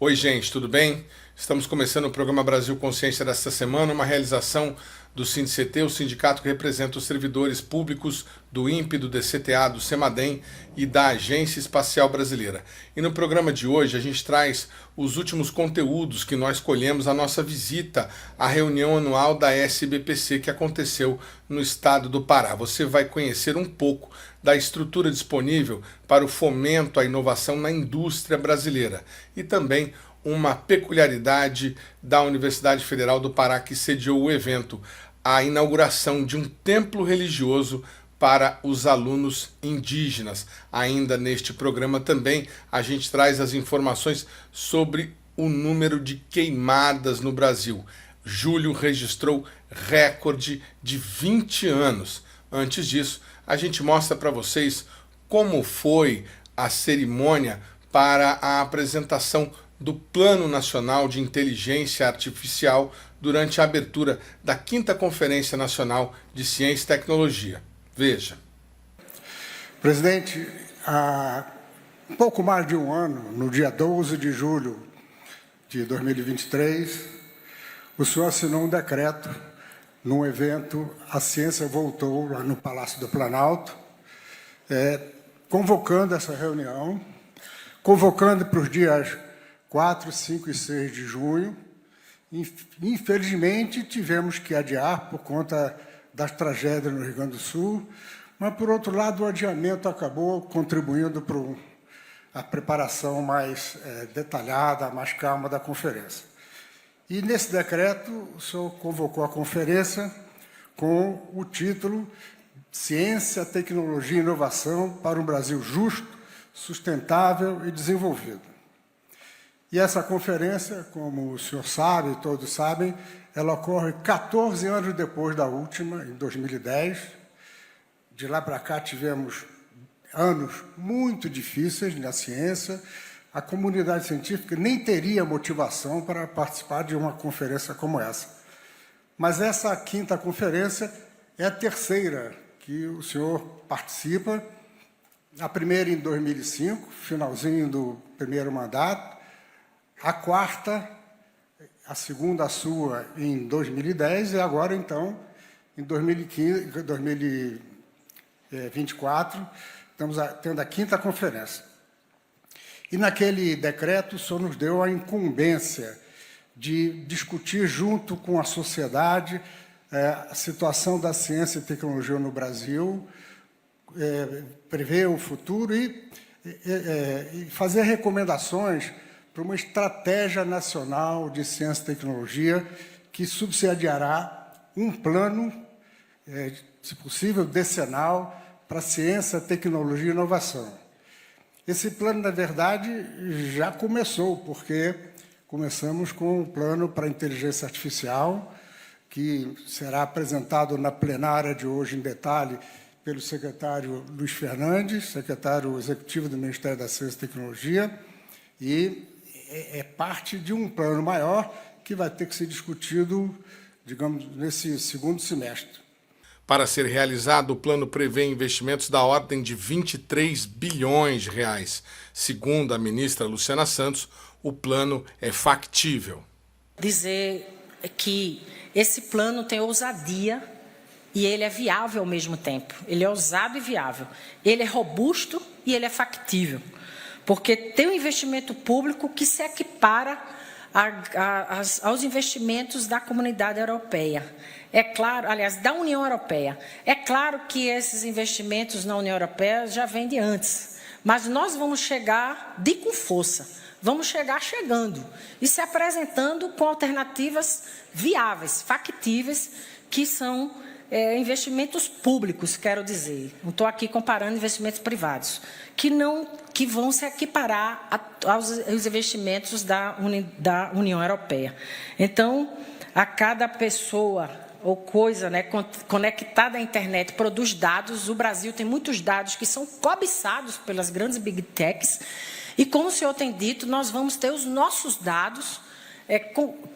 Oi, gente, tudo bem? Estamos começando o programa Brasil Consciência desta semana, uma realização do SINDICT, o sindicato que representa os servidores públicos do INPE, do DCTA, do CEMADEM e da Agência Espacial Brasileira. E no programa de hoje a gente traz os últimos conteúdos que nós colhemos à nossa visita à reunião anual da SBPC que aconteceu no estado do Pará. Você vai conhecer um pouco da estrutura disponível para o fomento à inovação na indústria brasileira e também uma peculiaridade da Universidade Federal do Pará que sediou o evento, a inauguração de um templo religioso para os alunos indígenas. Ainda neste programa também a gente traz as informações sobre o número de queimadas no Brasil. Julho registrou recorde de 20 anos. Antes disso, a gente mostra para vocês como foi a cerimônia para a apresentação do Plano Nacional de Inteligência Artificial durante a abertura da 5ª Conferência Nacional de Ciência e Tecnologia. Veja. Presidente, há pouco mais de um ano, no dia 12 de julho de 2023, o senhor assinou um decreto num evento A Ciência Voltou, lá no Palácio do Planalto, convocando essa reunião, convocando para os dias 4, 5 e 6 de junho. Infelizmente, tivemos que adiar por conta das tragédias no Rio Grande do Sul, mas, por outro lado, o adiamento acabou contribuindo para a preparação mais detalhada, mais calma da conferência. E, nesse decreto, o senhor convocou a conferência com o título Ciência, Tecnologia e Inovação para um Brasil Justo, Sustentável e Desenvolvido. E essa conferência, como o senhor sabe, e todos sabem, ela ocorre 14 anos depois da última, em 2010. De lá para cá tivemos anos muito difíceis na ciência. A comunidade científica nem teria motivação para participar de uma conferência como essa. Mas essa 5ª conferência é a terceira que o senhor participa. A primeira em 2005, finalzinho do primeiro mandato. A 4ª, a segunda sua em 2010 e agora, então, em 2024, estamos tendo a 5ª conferência. E naquele decreto, o senhor nos deu a incumbência de discutir junto com a sociedade a situação da ciência e tecnologia no Brasil, prever o futuro e fazer recomendações para uma estratégia nacional de ciência e tecnologia que subsidiará um plano, se possível, decenal, para ciência, tecnologia e inovação. Esse plano, na verdade, já começou, porque começamos com um plano para a inteligência artificial, que será apresentado na plenária de hoje em detalhe pelo secretário Luiz Fernandes, secretário executivo do Ministério da Ciência e Tecnologia, e é parte de um plano maior que vai ter que ser discutido, digamos, nesse segundo semestre. Para ser realizado, o plano prevê investimentos da ordem de 23 bilhões de reais. Segundo a ministra Luciana Santos, o plano é factível. Dizer que esse plano tem ousadia e ele é viável ao mesmo tempo. Ele é ousado e viável. Ele é robusto e ele é factível. Porque tem um investimento público que se equipara aos investimentos da comunidade europeia. É claro, aliás, da União Europeia. É claro que esses investimentos na União Europeia já vêm de antes, mas nós vamos chegar com força, vamos chegar chegando e se apresentando com alternativas viáveis, factíveis, que são investimentos públicos, quero dizer. Não estou aqui comparando investimentos privados, que vão se equiparar aos investimentos da União Europeia. Então, a cada pessoa ou coisa, né, conectada à internet produz dados. O Brasil tem muitos dados que são cobiçados pelas grandes big techs. E, como o senhor tem dito, nós vamos ter os nossos dados,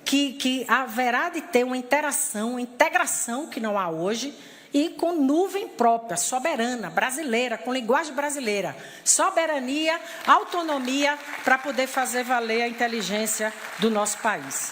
que haverá de ter uma interação, uma integração que não há hoje, e com nuvem própria, soberana, brasileira, com linguagem brasileira. Soberania, autonomia para poder fazer valer a inteligência do nosso país.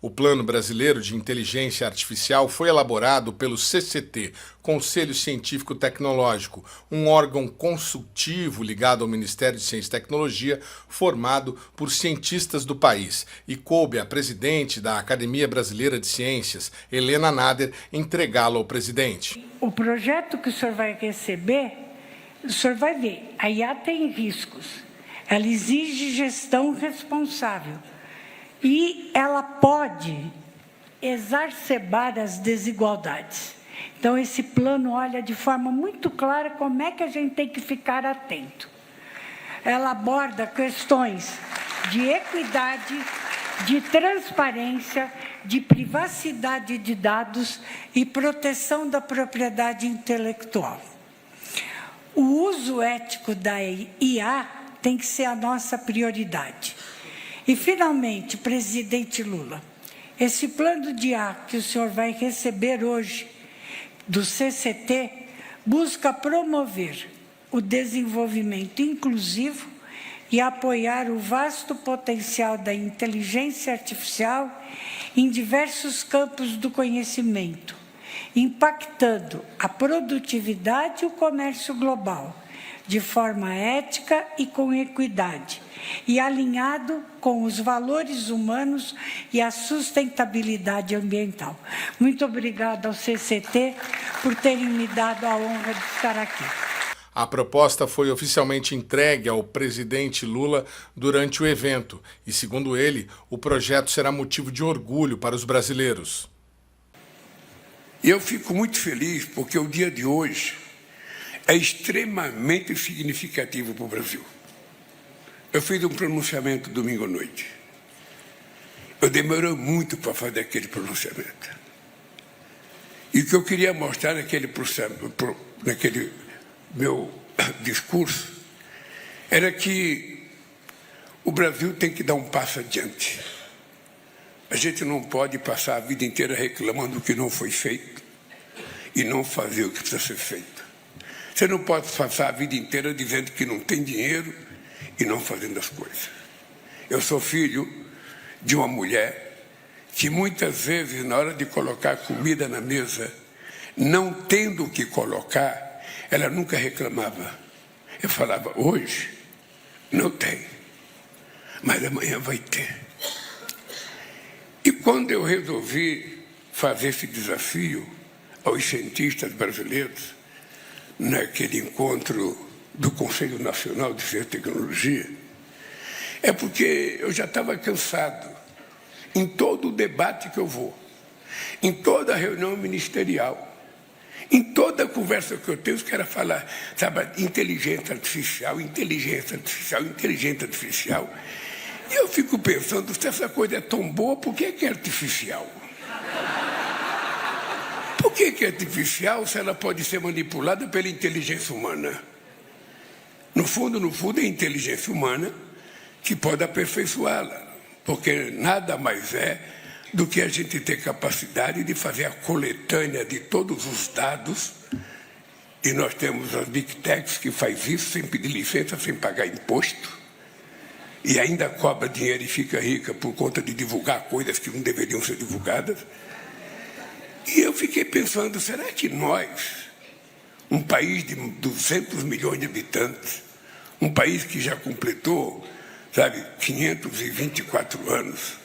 O Plano Brasileiro de Inteligência Artificial foi elaborado pelo CCT, Conselho Científico Tecnológico, um órgão consultivo ligado ao Ministério de Ciência e Tecnologia, formado por cientistas do país, e coube à presidente da Academia Brasileira de Ciências, Helena Nader, entregá-lo ao presidente. O projeto que o senhor vai receber, o senhor vai ver, a IA tem riscos, ela exige gestão responsável. E ela pode exacerbar as desigualdades. Então, esse plano olha de forma muito clara como é que a gente tem que ficar atento. Ela aborda questões de equidade, de transparência, de privacidade de dados e proteção da propriedade intelectual. O uso ético da IA tem que ser a nossa prioridade. E, finalmente, presidente Lula, esse plano de IA que o senhor vai receber hoje do CCT busca promover o desenvolvimento inclusivo e apoiar o vasto potencial da inteligência artificial em diversos campos do conhecimento, impactando a produtividade e o comércio global, de forma ética e com equidade, e alinhado com os valores humanos e a sustentabilidade ambiental. Muito obrigada ao CCT por terem me dado a honra de estar aqui. A proposta foi oficialmente entregue ao presidente Lula durante o evento e, segundo ele, o projeto será motivo de orgulho para os brasileiros. Eu fico muito feliz porque o dia de hoje é extremamente significativo para o Brasil. Eu fiz um pronunciamento domingo à noite. Eu demorei muito para fazer aquele pronunciamento. E o que eu queria mostrar naquele meu discurso era que o Brasil tem que dar um passo adiante. A gente não pode passar a vida inteira reclamando do que não foi feito e não fazer o que precisa ser feito. Você não pode passar a vida inteira dizendo que não tem dinheiro e não fazendo as coisas. Eu sou filho de uma mulher que muitas vezes, na hora de colocar comida na mesa, não tendo o que colocar, ela nunca reclamava. Eu falava, hoje não tem, mas amanhã vai ter. E quando eu resolvi fazer esse desafio aos cientistas brasileiros, naquele encontro do Conselho Nacional de Ciência e Tecnologia, é porque eu já estava cansado. Em todo o debate que eu vou, em toda reunião ministerial, em toda conversa que eu tenho, os caras falam, sabe, inteligência artificial, inteligência artificial, inteligência artificial. E eu fico pensando, se essa coisa é tão boa, por que é artificial? Por que é artificial se ela pode ser manipulada pela inteligência humana? No fundo, é a inteligência humana que pode aperfeiçoá-la, porque nada mais é do que a gente ter capacidade de fazer a coletânea de todos os dados, e nós temos as Big Techs que faz isso sem pedir licença, sem pagar imposto, e ainda cobra dinheiro e fica rica por conta de divulgar coisas que não deveriam ser divulgadas. E eu fiquei pensando, será que nós, um país de 200 milhões de habitantes, um país que já completou, 524 anos,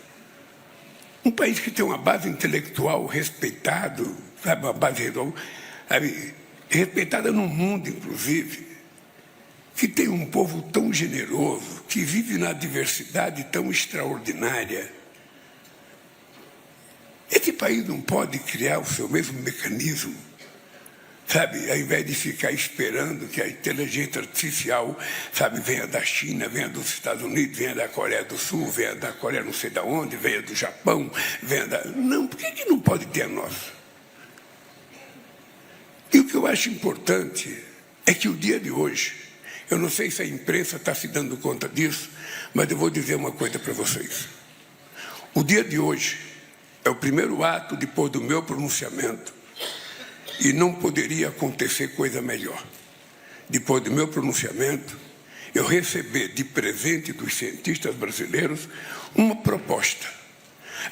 um país que tem uma base intelectual respeitada, uma base respeitada no mundo, inclusive, que tem um povo tão generoso, que vive na diversidade tão extraordinária, esse país não pode criar o seu mesmo mecanismo, ao invés de ficar esperando que a inteligência artificial, venha da China, venha dos Estados Unidos, venha da Coreia do Sul, venha da Coreia não sei de onde, venha do Japão, venha da... Não, por que não pode ter a nossa? E o que eu acho importante é que o dia de hoje, eu não sei se a imprensa está se dando conta disso, mas eu vou dizer uma coisa para vocês. O dia de hoje é o primeiro ato, depois do meu pronunciamento, E não poderia acontecer coisa melhor. Depois do meu pronunciamento, eu recebi de presente dos cientistas brasileiros uma proposta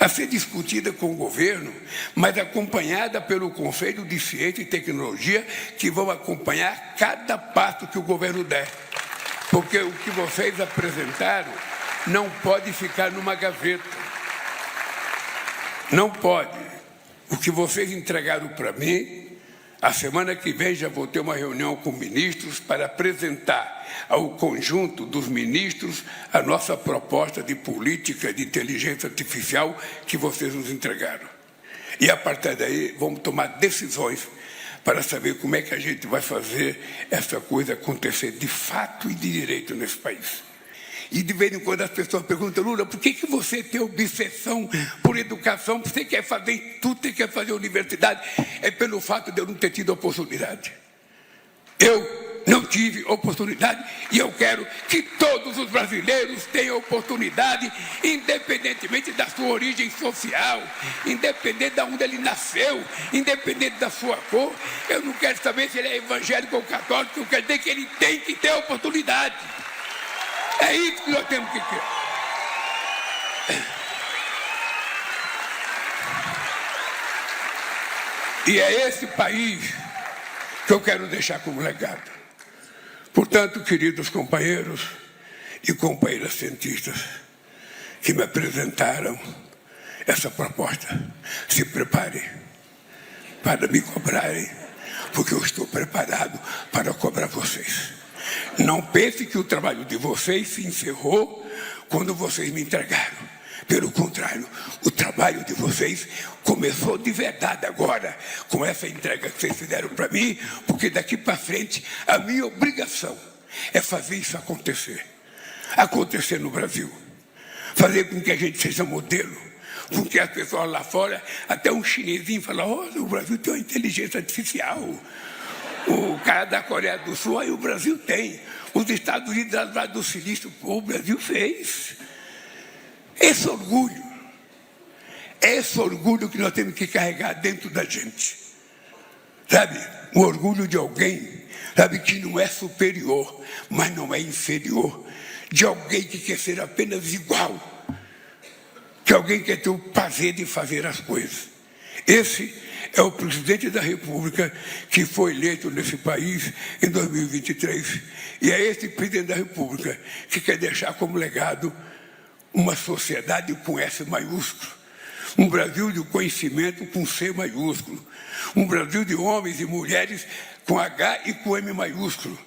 a ser discutida com o governo, mas acompanhada pelo Conselho de Ciência e Tecnologia, que vão acompanhar cada passo que o governo der. Porque o que vocês apresentaram não pode ficar numa gaveta. Não pode. O que vocês entregaram para mim, a semana que vem já vou ter uma reunião com ministros para apresentar ao conjunto dos ministros a nossa proposta de política de inteligência artificial que vocês nos entregaram. E a partir daí vamos tomar decisões para saber como é que a gente vai fazer essa coisa acontecer de fato e de direito nesse país. E de vez em quando as pessoas perguntam: Lula, por que você tem obsessão por educação? Você quer fazer tudo, você quer fazer universidade? É pelo fato de eu não ter tido oportunidade. Eu não tive oportunidade e eu quero que todos os brasileiros tenham oportunidade, independentemente da sua origem social, independente de onde ele nasceu, independente da sua cor. Eu não quero saber se ele é evangélico ou católico, eu quero dizer que ele tem que ter oportunidade. É isso que nós temos que ter. E é esse país que eu quero deixar como legado. Portanto, queridos companheiros e companheiras cientistas que me apresentaram essa proposta, se preparem para me cobrarem, porque eu estou preparado para cobrar vocês. Não pense que o trabalho de vocês se encerrou quando vocês me entregaram. Pelo contrário, o trabalho de vocês começou de verdade agora, com essa entrega que vocês fizeram para mim, porque daqui para frente a minha obrigação é fazer isso acontecer. Acontecer no Brasil. Fazer com que a gente seja modelo. Com que as pessoas lá fora, até um chinesinho fala: olha, o Brasil tem uma inteligência artificial. O cara da Coreia do Sul, aí o Brasil tem. Os Estados Unidos, lá do Silício, o Brasil fez. Esse orgulho que nós temos que carregar dentro da gente. Sabe? O orgulho de alguém, sabe, que não é superior, mas não é inferior. De alguém que quer ser apenas igual. Que alguém quer ter o prazer de fazer as coisas. Esse é o presidente da República que foi eleito nesse país em 2023. E é esse presidente da República que quer deixar como legado uma sociedade com S maiúsculo. Um Brasil de conhecimento com C maiúsculo. Um Brasil de homens e mulheres com H e com M maiúsculo.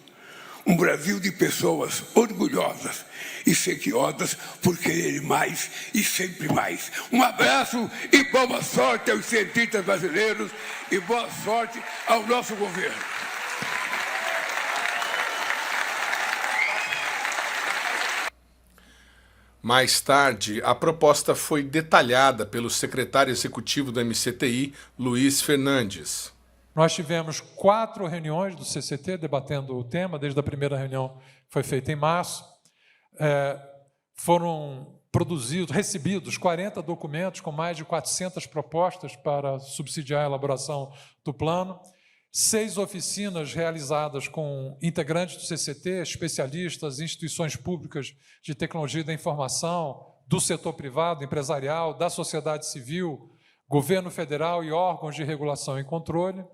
Um Brasil de pessoas orgulhosas e sequiosas por querer mais e sempre mais. Um abraço e boa sorte aos cientistas brasileiros e boa sorte ao nosso governo. Mais tarde, a proposta foi detalhada pelo secretário executivo do MCTI, Luiz Fernandes. Nós tivemos 4 reuniões do CCT debatendo o tema, desde a primeira reunião que foi feita em março. Foram recebidos 40 documentos com mais de 400 propostas para subsidiar a elaboração do plano, 6 oficinas realizadas com integrantes do CCT, especialistas, instituições públicas de tecnologia da informação, do setor privado, empresarial, da sociedade civil, governo federal e órgãos de regulação e controle.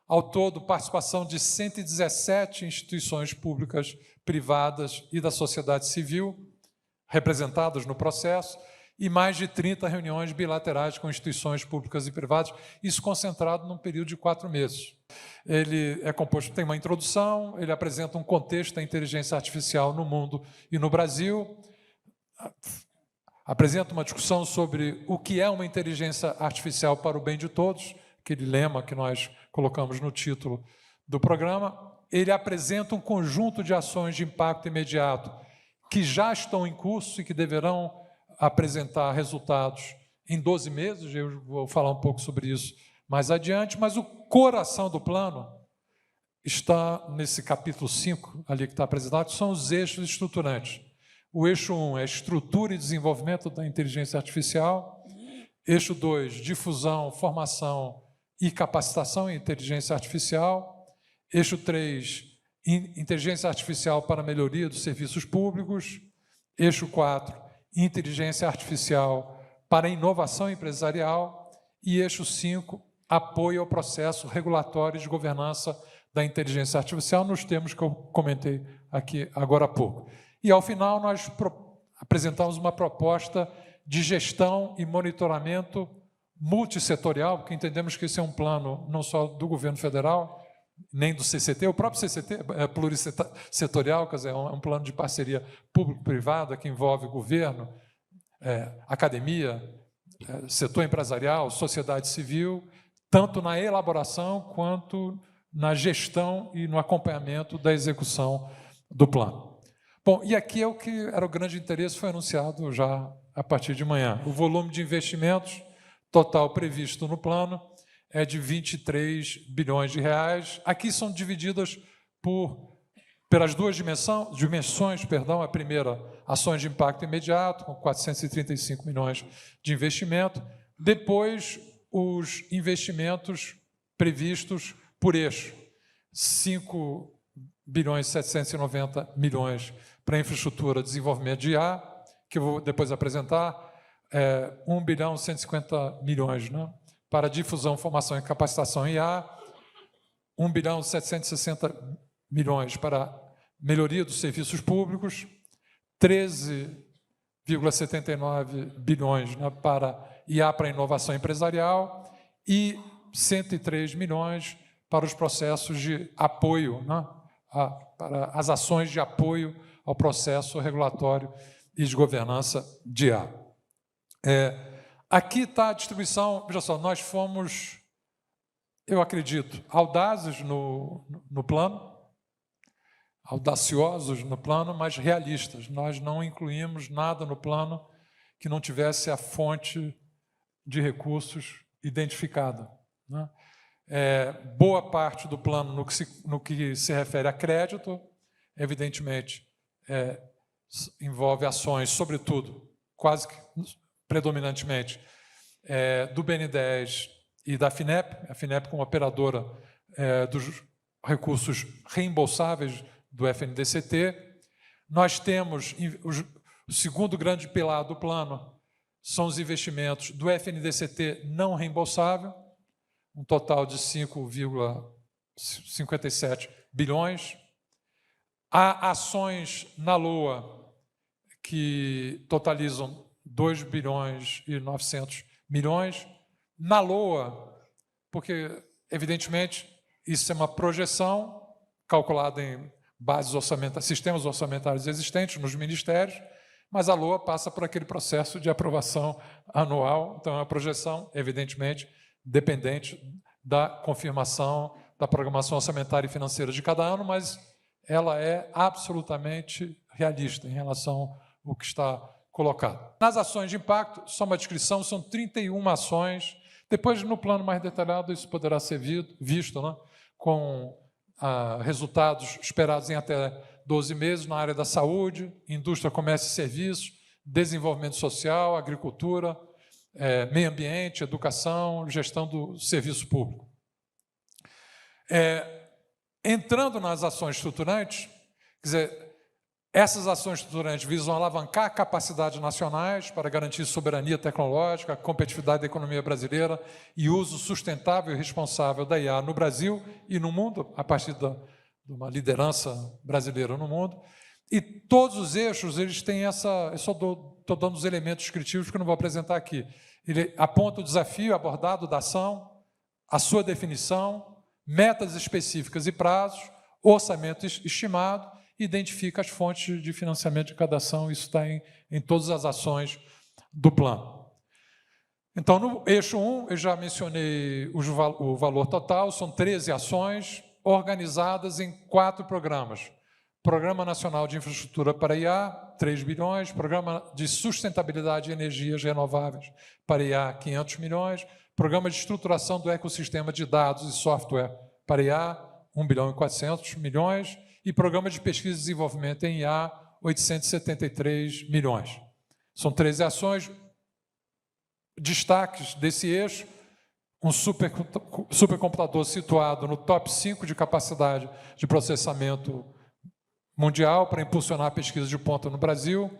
Ao todo, participação de 117 instituições públicas, privadas e da sociedade civil, representadas no processo, e mais de 30 reuniões bilaterais com instituições públicas e privadas, isso concentrado num período de 4 meses. Ele é composto, tem uma introdução, ele apresenta um contexto da inteligência artificial no mundo e no Brasil, apresenta uma discussão sobre o que é uma inteligência artificial para o bem de todos, aquele lema que nós colocamos no título do programa. Ele apresenta um conjunto de ações de impacto imediato que já estão em curso e que deverão apresentar resultados em 12 meses, eu vou falar um pouco sobre isso mais adiante, mas o coração do plano está nesse capítulo 5, ali que está apresentado, que são os eixos estruturantes. O eixo 1 é estrutura e desenvolvimento da inteligência artificial, eixo 2, difusão, formação e capacitação em inteligência artificial. Eixo 3, inteligência artificial para a melhoria dos serviços públicos. Eixo 4, inteligência artificial para a inovação empresarial. E eixo 5, apoio ao processo regulatório de governança da inteligência artificial, nos termos que eu comentei aqui agora há pouco. E, ao final, nós apresentamos uma proposta de gestão e monitoramento multissetorial, porque entendemos que esse é um plano não só do governo federal, nem do CCT, o próprio CCT é plurissetorial, quer dizer, é um plano de parceria público-privada que envolve governo, academia, setor empresarial, sociedade civil, tanto na elaboração quanto na gestão e no acompanhamento da execução do plano. Bom, e aqui é o que era o grande interesse, foi anunciado já a partir de manhã. O volume de investimentos total previsto no plano é de 23 bilhões de reais. Aqui são divididas pelas duas dimensões. A primeira, ações de impacto imediato, com 435 milhões de investimento. Depois, os investimentos previstos por eixo, 5 bilhões e 790 milhões para infraestrutura, desenvolvimento de IA, que eu vou depois apresentar, 1 bilhão e 150 milhões, né, para difusão, formação e capacitação em IA, 1 bilhão e 760 milhões para melhoria dos serviços públicos, 13,79 bilhões, né, para IA para inovação empresarial e 103 milhões para os processos de apoio, né, para as ações de apoio ao processo regulatório e de governança de IA. Aqui está a distribuição. Veja só, nós fomos, eu acredito, audazes no plano, audaciosos no plano, mas realistas. Nós não incluímos nada no plano que não tivesse a fonte de recursos identificada, né? Boa parte do plano, no que se refere a crédito, evidentemente, envolve ações, sobretudo, quase que predominantemente, do BN10 e da FINEP, a FINEP como operadora dos recursos reembolsáveis do FNDCT. Nós temos o segundo grande pilar do plano, são os investimentos do FNDCT não reembolsável, um total de 5,57 bilhões. Há ações na LOA que totalizam 2 bilhões e 900 milhões. Na LOA, porque, evidentemente, isso é uma projeção calculada em bases orçamentárias, sistemas orçamentários existentes nos ministérios, mas a LOA passa por aquele processo de aprovação anual, então é uma projeção, evidentemente, dependente da confirmação da programação orçamentária e financeira de cada ano, mas ela é absolutamente realista em relação ao que está colocado. Nas ações de impacto, só uma descrição, são 31 ações. Depois, no plano mais detalhado, isso poderá ser visto, né, com resultados esperados em até 12 meses na área da saúde, indústria, comércio e serviços, desenvolvimento social, agricultura, meio ambiente, educação, gestão do serviço público. Entrando nas ações estruturantes, quer dizer, essas ações estruturantes visam alavancar capacidades nacionais para garantir soberania tecnológica, competitividade da economia brasileira e uso sustentável e responsável da IA no Brasil e no mundo, a partir de uma liderança brasileira no mundo. E todos os eixos, eles têm essa... Eu só estou dando os elementos descritivos que eu não vou apresentar aqui. Ele aponta o desafio abordado da ação, a sua definição, metas específicas e prazos, orçamento estimado, identifica as fontes de financiamento de cada ação, isso está em todas as ações do plano. Então, no eixo 1, eu já mencionei o valor total, são 13 ações organizadas em 4 programas. Programa Nacional de Infraestrutura para IA, 3 bilhões, Programa de Sustentabilidade e Energias Renováveis para IA, 500 milhões, Programa de Estruturação do Ecossistema de Dados e Software para IA, 1 bilhão e 400 milhões, e Programa de Pesquisa e Desenvolvimento em IA, 873 milhões. São 13 ações. Destaques desse eixo, um supercomputador situado no top 5 de capacidade de processamento mundial para impulsionar a pesquisa de ponta no Brasil,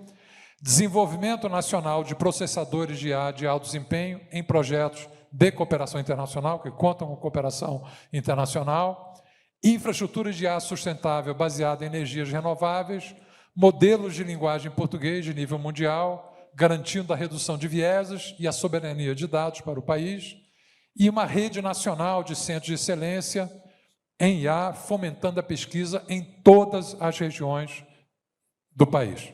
desenvolvimento nacional de processadores de IA de alto desempenho em projetos de cooperação internacional, que contam com cooperação internacional, infraestrutura de IA sustentável baseada em energias renováveis, modelos de linguagem em português de nível mundial, garantindo a redução de vieses e a soberania de dados para o país, e uma rede nacional de centros de excelência em IA, fomentando a pesquisa em todas as regiões do país.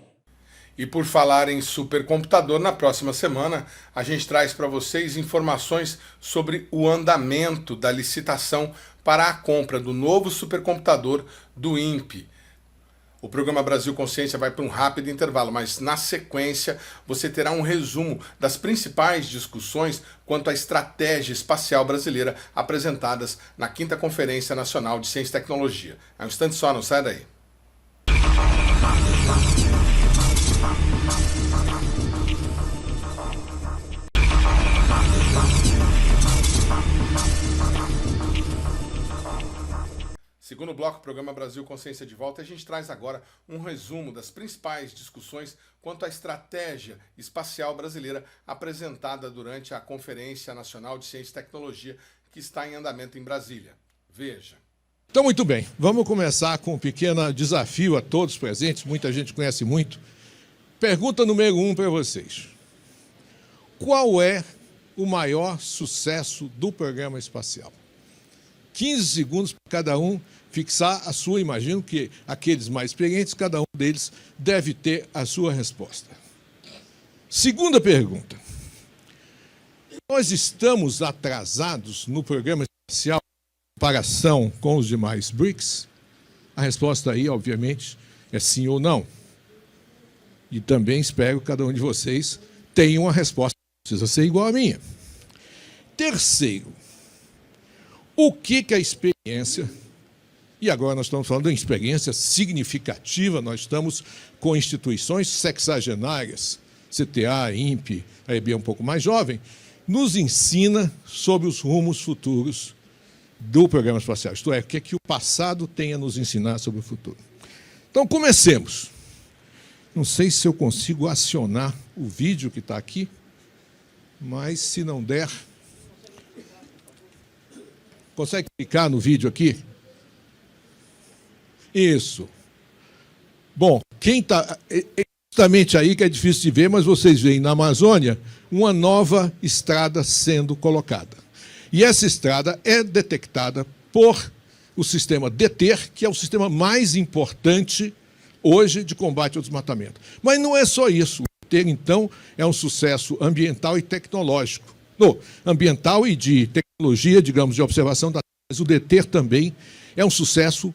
E por falar em supercomputador, na próxima semana a gente traz para vocês informações sobre o andamento da licitação para a compra do novo supercomputador do INPE. O programa Brasil Consciência vai para um rápido intervalo, mas na sequência você terá um resumo das principais discussões quanto à estratégia espacial brasileira apresentadas na 5ª Conferência Nacional de Ciência e Tecnologia. É um instante só, não sai daí. Segundo bloco, programa Brasil Consciência de Volta, a gente traz agora um resumo das principais discussões quanto à estratégia espacial brasileira apresentada durante a Conferência Nacional de Ciência e Tecnologia que está em andamento em Brasília. Veja. Então, muito bem, vamos começar com um pequeno desafio a todos presentes, muita gente conhece muito. Pergunta número 1 para vocês. Qual é o maior sucesso do programa espacial? 15 segundos para cada um fixar a sua, imagino que aqueles mais experientes, cada um deles deve ter a sua resposta. Segunda pergunta. Nós estamos atrasados no programa espacial em comparação com os demais BRICS? A resposta aí, obviamente, é sim ou não. E também espero que cada um de vocês tenha uma resposta que precisa ser igual à minha. Terceiro, o que a experiência, e agora nós estamos falando de uma experiência significativa, nós estamos com instituições sexagenárias, CTA, INPE, a EB é um pouco mais jovem, nos ensina sobre os rumos futuros do programa espacial, isto é, o que o passado tem a nos ensinar sobre o futuro. Então, comecemos. Não sei se eu consigo acionar o vídeo que está aqui, mas se não der... Consegue clicar no vídeo aqui? Isso. Bom, quem está... É justamente aí que é difícil de ver, mas vocês veem na Amazônia uma nova estrada sendo colocada. E essa estrada é detectada por o sistema DETER, que é o sistema mais importante hoje de combate ao desmatamento. Mas não é só isso. O DETER, então, é um sucesso ambiental e tecnológico. No ambiental e de tecnologia, digamos, de observação da Terra, mas o DETER também é um sucesso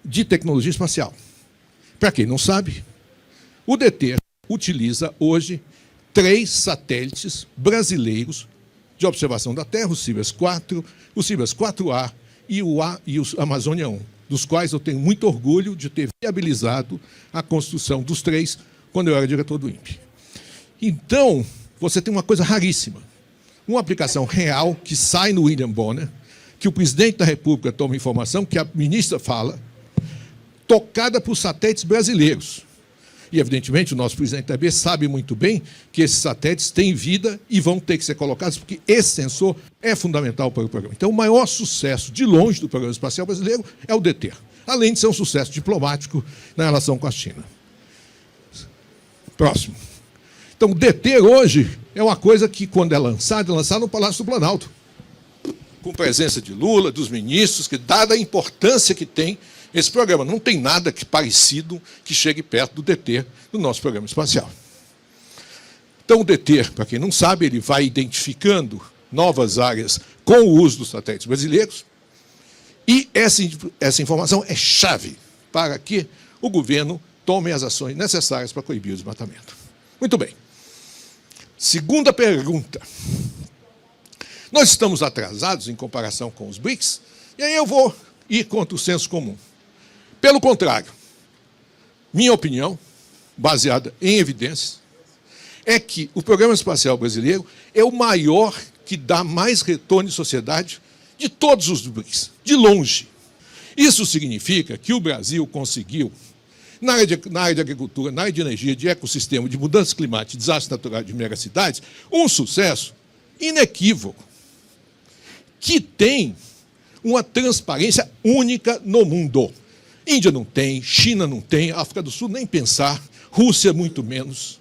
de tecnologia espacial. Para quem não sabe, o DETER utiliza hoje 3 satélites brasileiros de observação da Terra, o CIBERS 4, o CIBERS 4A e o Amazônia 1, dos quais eu tenho muito orgulho de ter viabilizado a construção dos 3 quando eu era diretor do INPE. Então, você tem uma coisa raríssima, uma aplicação real que sai no William Bonner, que o presidente da República toma informação, que a ministra fala, tocada por satélites brasileiros. E, evidentemente, o nosso presidente da EB sabe muito bem que esses satélites têm vida e vão ter que ser colocados, porque esse sensor é fundamental para o programa. Então, o maior sucesso, de longe, do programa espacial brasileiro é o DETER, além de ser um sucesso diplomático na relação com a China. Próximo. Então, o DETER hoje é uma coisa que, quando é lançado no Palácio do Planalto, com presença de Lula, dos ministros, que, dada a importância que tem esse programa, não tem nada parecido que chegue perto do DETER do nosso programa espacial. Então, o DETER, para quem não sabe, ele vai identificando novas áreas com o uso dos satélites brasileiros, e essa informação é chave para que o governo tome as ações necessárias para coibir o desmatamento. Muito bem. Segunda pergunta. Nós estamos atrasados em comparação com os BRICS, e aí eu vou ir contra o senso comum. Pelo contrário, minha opinião, baseada em evidências, é que o programa espacial brasileiro é o maior que dá mais retorno em sociedade de todos os BRICS, de longe. Isso significa que o Brasil conseguiu, na área de agricultura, na área de energia, de ecossistema, de mudança climática, de desastres naturais, de megacidades, um sucesso inequívoco, que tem uma transparência única no mundo. Índia não tem, China não tem, África do Sul nem pensar, Rússia muito menos.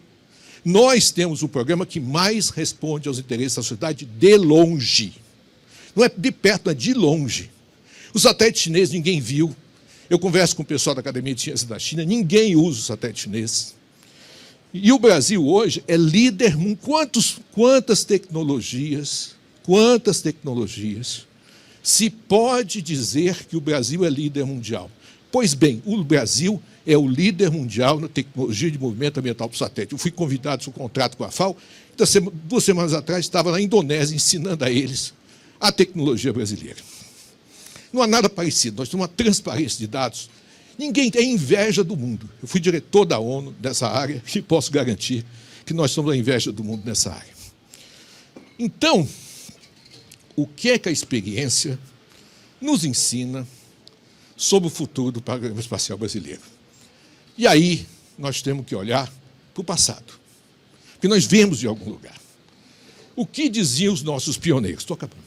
Nós temos o programa que mais responde aos interesses da sociedade de longe. Não é de perto, é de longe. O satélite chinês ninguém viu. Eu converso com o pessoal da Academia de Ciências da China, ninguém usa o satélite chinês. E o Brasil hoje é líder. Quantas tecnologias se pode dizer que o Brasil é líder mundial? Pois bem, o Brasil é o líder mundial na tecnologia de movimento ambiental por satélite. Eu fui convidado para um contrato com a FAO, então, 2 semanas atrás estava na Indonésia ensinando a eles a tecnologia brasileira. Não há nada parecido, nós temos uma transparência de dados. Ninguém tem inveja do mundo. Eu fui diretor da ONU nessa área e posso garantir que nós somos a inveja do mundo nessa área. Então, o que é que a experiência nos ensina sobre o futuro do programa espacial brasileiro? E aí nós temos que olhar para o passado, porque nós vemos de algum lugar. O que diziam os nossos pioneiros? Estou acabando.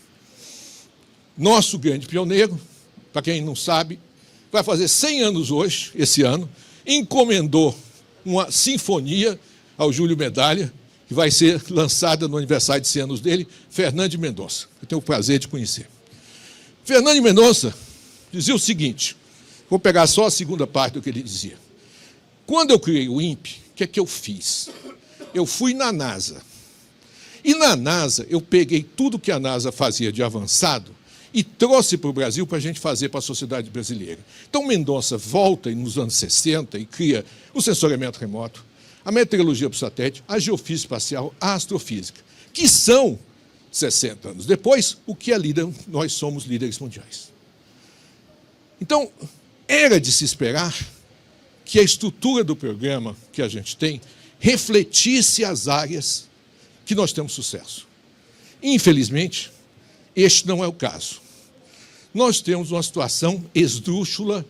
Nosso grande pioneiro, para quem não sabe, vai fazer 100 anos hoje, esse ano, encomendou uma sinfonia ao Júlio Medalha, que vai ser lançada no aniversário de 100 anos dele, Fernando de Mendonça. Eu tenho o prazer de conhecer. Fernando de Mendonça dizia o seguinte, vou pegar só a segunda parte do que ele dizia. Quando eu criei o INPE, o que é que eu fiz? Eu fui na NASA. E na NASA, eu peguei tudo que a NASA fazia de avançado e trouxe para o Brasil para a gente fazer para a sociedade brasileira. Então, Mendonça volta nos anos 60 e cria o sensoriamento remoto, a meteorologia por satélite, a geofísica espacial, a astrofísica, que são, 60 anos depois, o que é líder, nós somos líderes mundiais. Então, era de se esperar que a estrutura do programa que a gente tem refletisse as áreas que nós temos sucesso. Infelizmente, este não é o caso. Nós temos uma situação esdrúxula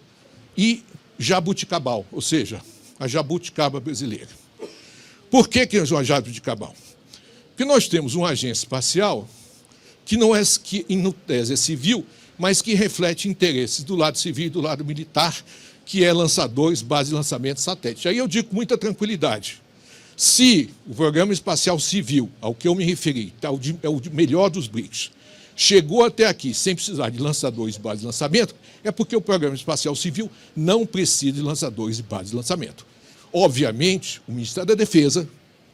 e jabuticabal, ou seja, a jabuticaba brasileira. Por que é uma jabuticabal? Porque nós temos uma agência espacial que não é, que em tese é civil, mas que reflete interesses do lado civil e do lado militar, que é lançadores, base de lançamento, satélite. Aí eu digo com muita tranquilidade, se o programa espacial civil, ao que eu me referi, é o melhor dos BRICS, chegou até aqui sem precisar de lançadores e base de lançamento, é porque o programa espacial civil não precisa de lançadores e base de lançamento. Obviamente, o Ministério da Defesa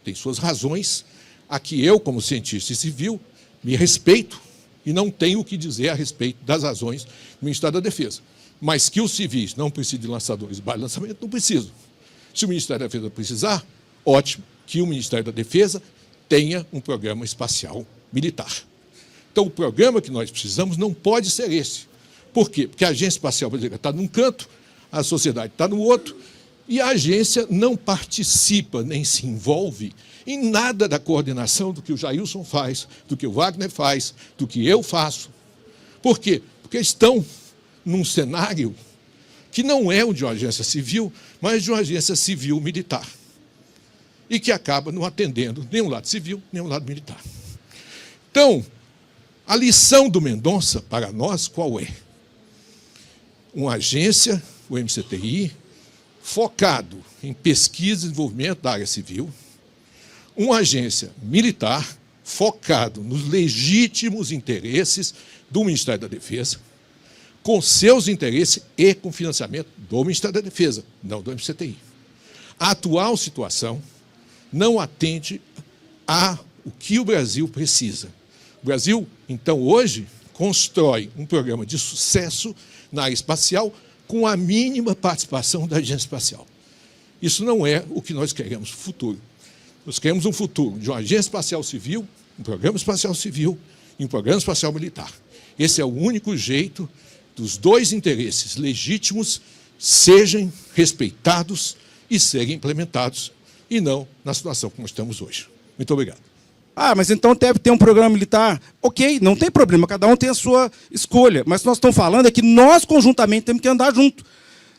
tem suas razões, a que eu, como cientista civil, me respeito e não tenho o que dizer a respeito das razões do Ministério da Defesa. Mas que os civis não precisam de lançadores e base de lançamento, não precisam. Se o Ministério da Defesa precisar, ótimo, que o Ministério da Defesa tenha um programa espacial militar. Então, o programa que nós precisamos não pode ser esse. Por quê? Porque a Agência Espacial Brasileira está num canto, a sociedade está no outro, e a agência não participa nem se envolve em nada da coordenação do que o Jailson faz, do que o Wagner faz, do que eu faço. Por quê? Porque estão num cenário que não é o de uma agência civil, mas de uma agência civil-militar. E que acaba não atendendo nem o lado civil, nem o lado militar. Então, a lição do Mendonça, para nós, qual é? Uma agência, o MCTI, focado em pesquisa e desenvolvimento da área civil, uma agência militar focado nos legítimos interesses do Ministério da Defesa, com seus interesses e com financiamento do Ministério da Defesa, não do MCTI. A atual situação não atende ao que o Brasil precisa. O Brasil, então, hoje, constrói um programa de sucesso na área espacial com a mínima participação da agência espacial. Isso não é o que nós queremos no futuro. Nós queremos um futuro de uma agência espacial civil, um programa espacial civil e um programa espacial militar. Esse é o único jeito dos dois interesses legítimos sejam respeitados e serem implementados, e não na situação como estamos hoje. Muito obrigado. Ah, mas então deve ter um programa militar. Ok, não tem problema, cada um tem a sua escolha. Mas o que nós estamos falando é que nós, conjuntamente, temos que andar junto.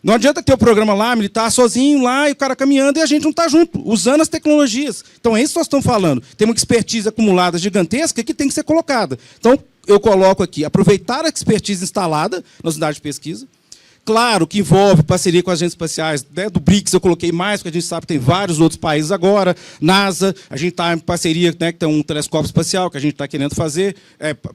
Não adianta ter o programa lá, militar, sozinho, lá, e o cara caminhando, e a gente não está junto, usando as tecnologias. Então, é isso que nós estamos falando. Tem uma expertise acumulada gigantesca que tem que ser colocada. Então, eu coloco aqui, aproveitar a expertise instalada nas unidades de pesquisa. Claro que envolve parceria com as agências espaciais, né, do BRICS, eu coloquei mais, porque a gente sabe que tem vários outros países agora, NASA, a gente está em parceria, né, que tem um telescópio espacial que a gente está querendo fazer,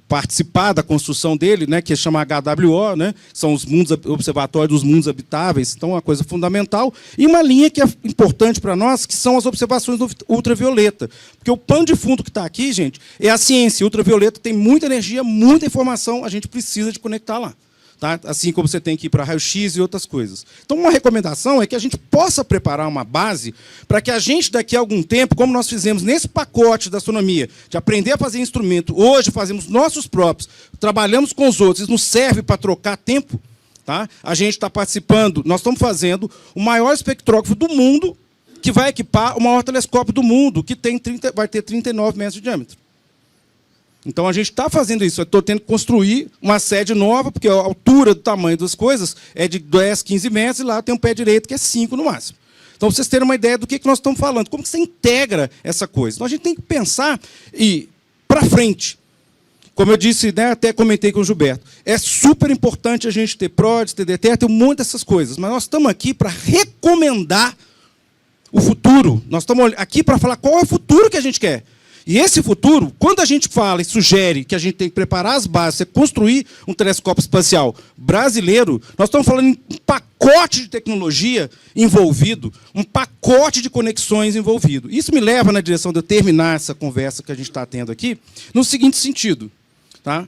participar da construção dele, né, que chama HWO, né, são os mundos, observatórios dos mundos habitáveis, então é uma coisa fundamental, e uma linha que é importante para nós, que são as observações ultravioleta, porque o pano de fundo que está aqui, gente, é a ciência. Ultravioleta tem muita energia, muita informação, a gente precisa de conectar lá. Tá? Assim como você tem que ir para raio-x e outras coisas. Então, uma recomendação é que a gente possa preparar uma base para que a gente, daqui a algum tempo, como nós fizemos nesse pacote da astronomia, de aprender a fazer instrumento, hoje fazemos nossos próprios, trabalhamos com os outros, isso nos serve para trocar tempo. Tá? A gente está participando, nós estamos fazendo o maior espectrógrafo do mundo, que vai equipar o maior telescópio do mundo, que vai ter 39 metros de diâmetro. Então, a gente está fazendo isso. Eu estou tendo que construir uma sede nova, porque a altura do tamanho das coisas é de 10, 15 metros, e lá tem um pé direito que é 5 no máximo. Então, para vocês terem uma ideia do que nós estamos falando, como que você integra essa coisa. Então, a gente tem que pensar e ir para frente. Como eu disse, né, até comentei com o Gilberto, é super importante a gente ter PRODES, TDT, ter um monte dessas coisas, mas nós estamos aqui para recomendar o futuro. Nós estamos aqui para falar qual é o futuro que a gente quer. E esse futuro, quando a gente fala e sugere que a gente tem que preparar as bases, construir um telescópio espacial brasileiro, nós estamos falando em um pacote de tecnologia envolvido, um pacote de conexões envolvido. Isso me leva na direção de eu terminar essa conversa que a gente está tendo aqui, no seguinte sentido. Tá?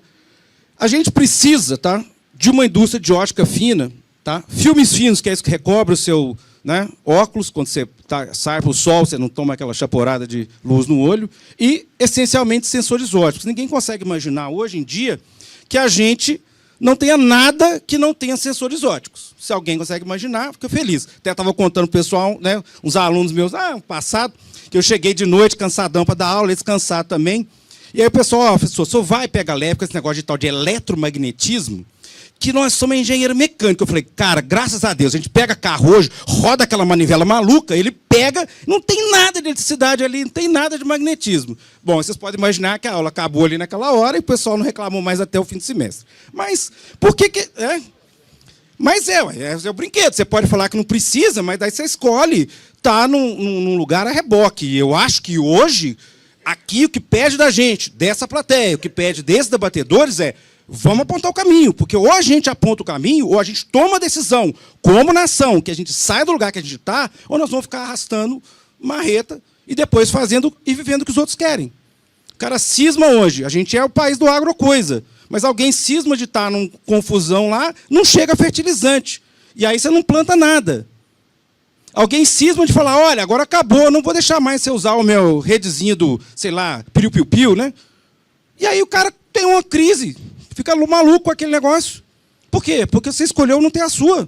A gente precisa, tá, de uma indústria de ótica fina, tá? Filmes finos, que é isso que recobre o seu, né, óculos, quando você sai para o sol, você não toma aquela chaporada de luz no olho, e, essencialmente, sensores ópticos. Ninguém consegue imaginar, hoje em dia, que a gente não tenha nada que não tenha sensores ópticos. Se alguém consegue imaginar, fica feliz. Até estava contando para o pessoal, né, uns alunos meus, passado, que eu cheguei de noite, cansadão para dar aula, eles cansados também. E aí o pessoal, professor, o senhor vai pegar leve com esse negócio de tal de eletromagnetismo, que nós somos engenheiro mecânico. Eu falei, cara, graças a Deus, a gente pega carro hoje, roda aquela manivela maluca, ele pega, não tem nada de eletricidade ali, não tem nada de magnetismo. Bom, vocês podem imaginar que a aula acabou ali naquela hora e o pessoal não reclamou mais até o fim do semestre. Mas, por que que... Mas é o brinquedo, você pode falar que não precisa, mas daí você escolhe estar num lugar a reboque. E eu acho que hoje, aqui o que pede da gente, dessa plateia, o que pede desses debatedores é: vamos apontar o caminho, porque ou a gente aponta o caminho, ou a gente toma a decisão, como nação, que a gente sai do lugar que a gente está, ou nós vamos ficar arrastando marreta e depois fazendo e vivendo o que os outros querem. O cara cisma hoje, a gente é o país do agrocoisa, mas alguém cisma de estar numa confusão lá, não chega fertilizante, e aí você não planta nada. Alguém cisma de falar, olha, agora acabou, não vou deixar mais você usar o meu redezinho do, sei lá, piu-piu-piu, né? E aí o cara tem uma crise, fica maluco com aquele negócio. Por quê? Porque você escolheu não ter a sua.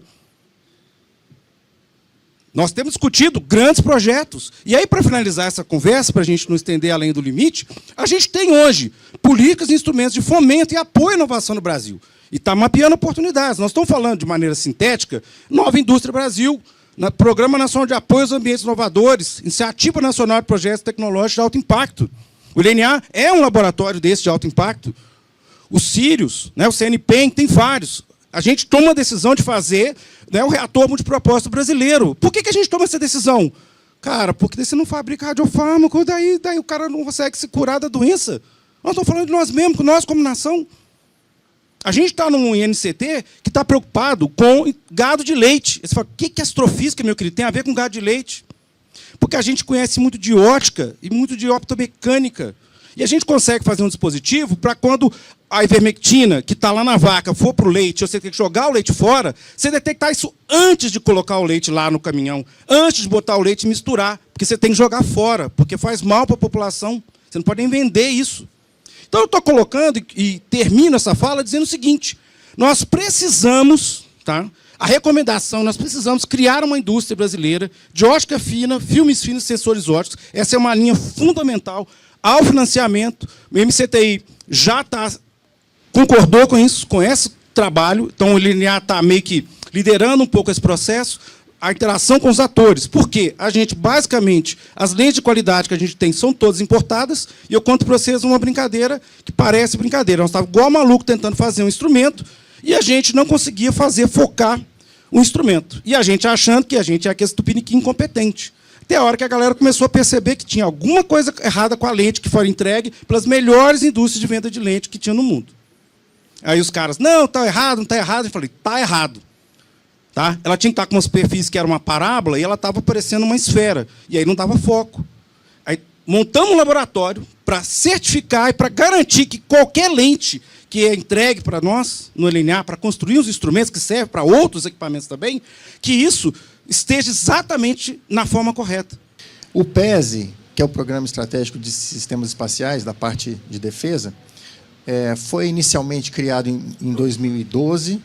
Nós temos discutido grandes projetos. E aí, para finalizar essa conversa, para a gente não estender além do limite, a gente tem hoje políticas e instrumentos de fomento e apoio à inovação no Brasil. E está mapeando oportunidades. Nós estamos falando, de maneira sintética, Nova Indústria Brasil, Programa Nacional de Apoio aos Ambientes Inovadores, Iniciativa Nacional de Projetos Tecnológicos de Alto Impacto. O LNA é um laboratório desse de alto impacto. O Sirius, né, o CNPEM, tem vários. A gente toma a decisão de fazer, né, o reator multipropósito brasileiro. Por que a gente toma essa decisão? Cara, porque você não fabrica radiofármaco, daí o cara não consegue se curar da doença. Nós estamos falando de nós mesmos, nós como nação. A gente está num INCT que está preocupado com gado de leite. Você fala, o que astrofísica, meu querido, tem a ver com gado de leite? Porque a gente conhece muito de ótica e muito de optomecânica. E a gente consegue fazer um dispositivo para quando a ivermectina, que está lá na vaca, for para o leite, ou você tem que jogar o leite fora, você detectar isso antes de colocar o leite lá no caminhão, antes de botar o leite e misturar, porque você tem que jogar fora, porque faz mal para a população. Você não pode nem vender isso. Então, eu estou colocando e termino essa fala dizendo o seguinte: nós precisamos, tá? A recomendação, nós precisamos criar uma indústria brasileira de ótica fina, filmes finos e sensores óticos. Essa é uma linha fundamental. ao financiamento. O MCTI já concordou com isso, com esse trabalho. Então, o linear está meio que liderando um pouco esse processo. A interação com os atores. Porque a gente, basicamente, as lentes de qualidade que a gente tem são todas importadas, e eu conto para vocês uma brincadeira que parece brincadeira. Nós estávamos igual maluco tentando fazer um instrumento, e a gente não conseguia focar o instrumento. E a gente achando que a gente é aquele tupiniquim incompetente. Até a hora que a galera começou a perceber que tinha alguma coisa errada com a lente que foi entregue pelas melhores indústrias de venda de lente que tinha no mundo. Aí os caras, não, está errado, não está errado. Eu falei, está errado. Tá? Ela tinha que estar com uma superfície que era uma parábola e ela estava parecendo uma esfera. E aí não dava foco. Aí montamos um laboratório para certificar e para garantir que qualquer lente que é entregue para nós, no linear, para construir os instrumentos que servem para outros equipamentos também, que isso esteja exatamente na forma correta. O PESE, que é o Programa Estratégico de Sistemas Espaciais, da parte de defesa, foi inicialmente criado em 2012.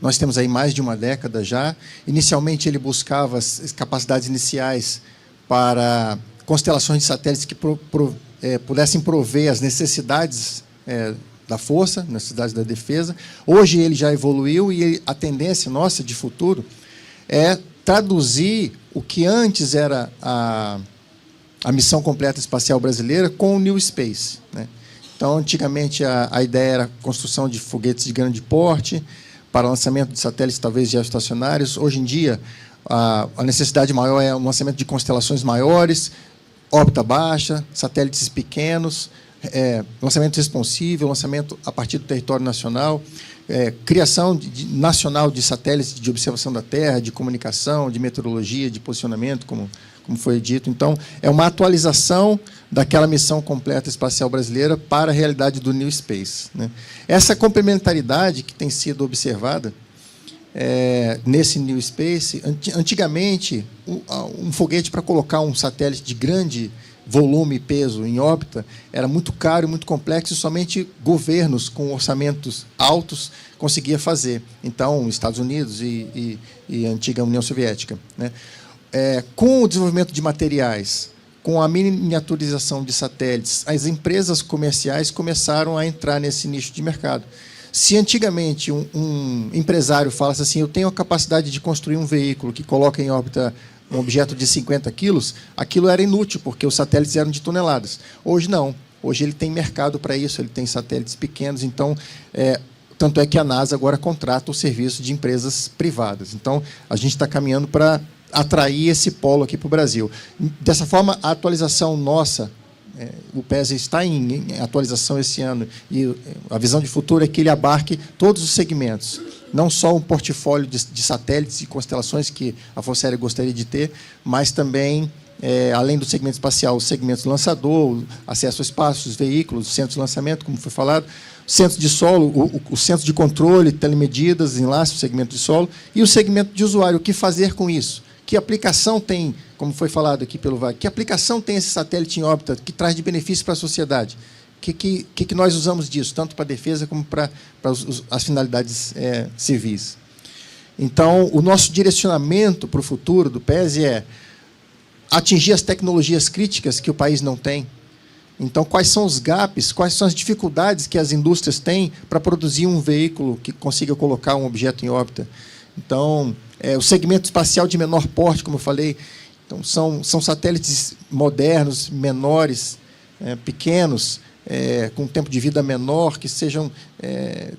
Nós temos aí mais de uma década já. Inicialmente, ele buscava as capacidades iniciais para constelações de satélites que pudessem prover as necessidades da força, necessidades da defesa. Hoje, ele já evoluiu e a tendência nossa de futuro é traduzir o que antes era a missão completa espacial brasileira com o New Space, né? Então, antigamente, a ideia era a construção de foguetes de grande porte para lançamento de satélites, talvez, geoestacionários. Hoje em dia, a necessidade maior é o lançamento de constelações maiores, órbita baixa, satélites pequenos, lançamento responsível, lançamento a partir do território nacional, criação nacional de satélites de observação da Terra, de comunicação, de meteorologia, de posicionamento, como foi dito. Então, é uma atualização daquela missão completa espacial brasileira para a realidade do New Space, né? Essa complementaridade que tem sido observada nesse New Space, antigamente, um foguete para colocar um satélite de grande volume e peso em órbita era muito caro e muito complexo, e somente governos com orçamentos altos conseguiam fazer. Então, Estados Unidos e a antiga União Soviética, né? Com o desenvolvimento de materiais, com a miniaturização de satélites, as empresas comerciais começaram a entrar nesse nicho de mercado. Se antigamente um empresário falasse assim, eu tenho a capacidade de construir um veículo que coloca em órbita um objeto de 50 quilos, aquilo era inútil, porque os satélites eram de toneladas. Hoje não. Hoje ele tem mercado para isso, ele tem satélites pequenos, então, tanto é que a NASA agora contrata o serviço de empresas privadas. Então, a gente está caminhando para atrair esse polo aqui para o Brasil. Dessa forma, a atualização nossa, o PESE está em atualização esse ano, e a visão de futuro é que ele abarque todos os segmentos, não só um portfólio de satélites e constelações que a Força Aérea gostaria de ter, mas também, além do segmento espacial, os segmentos lançador, acesso ao espaço, os veículos, os centros de lançamento, como foi falado, centro de solo, o centro de controle, telemedidas, enlace, o segmento de solo, e o segmento de usuário, o que fazer com isso? Que aplicação tem, como foi falado aqui pelo Wagner, que aplicação tem esse satélite em órbita que traz de benefício para a sociedade? O que nós usamos disso, tanto para a defesa como para as finalidades civis? Então, o nosso direcionamento para o futuro do PESE é atingir as tecnologias críticas que o país não tem. Então, quais são os gaps, quais são as dificuldades que as indústrias têm para produzir um veículo que consiga colocar um objeto em órbita? Então, o segmento espacial de menor porte, como eu falei, então, são satélites modernos, menores, pequenos, com tempo de vida menor, que sejam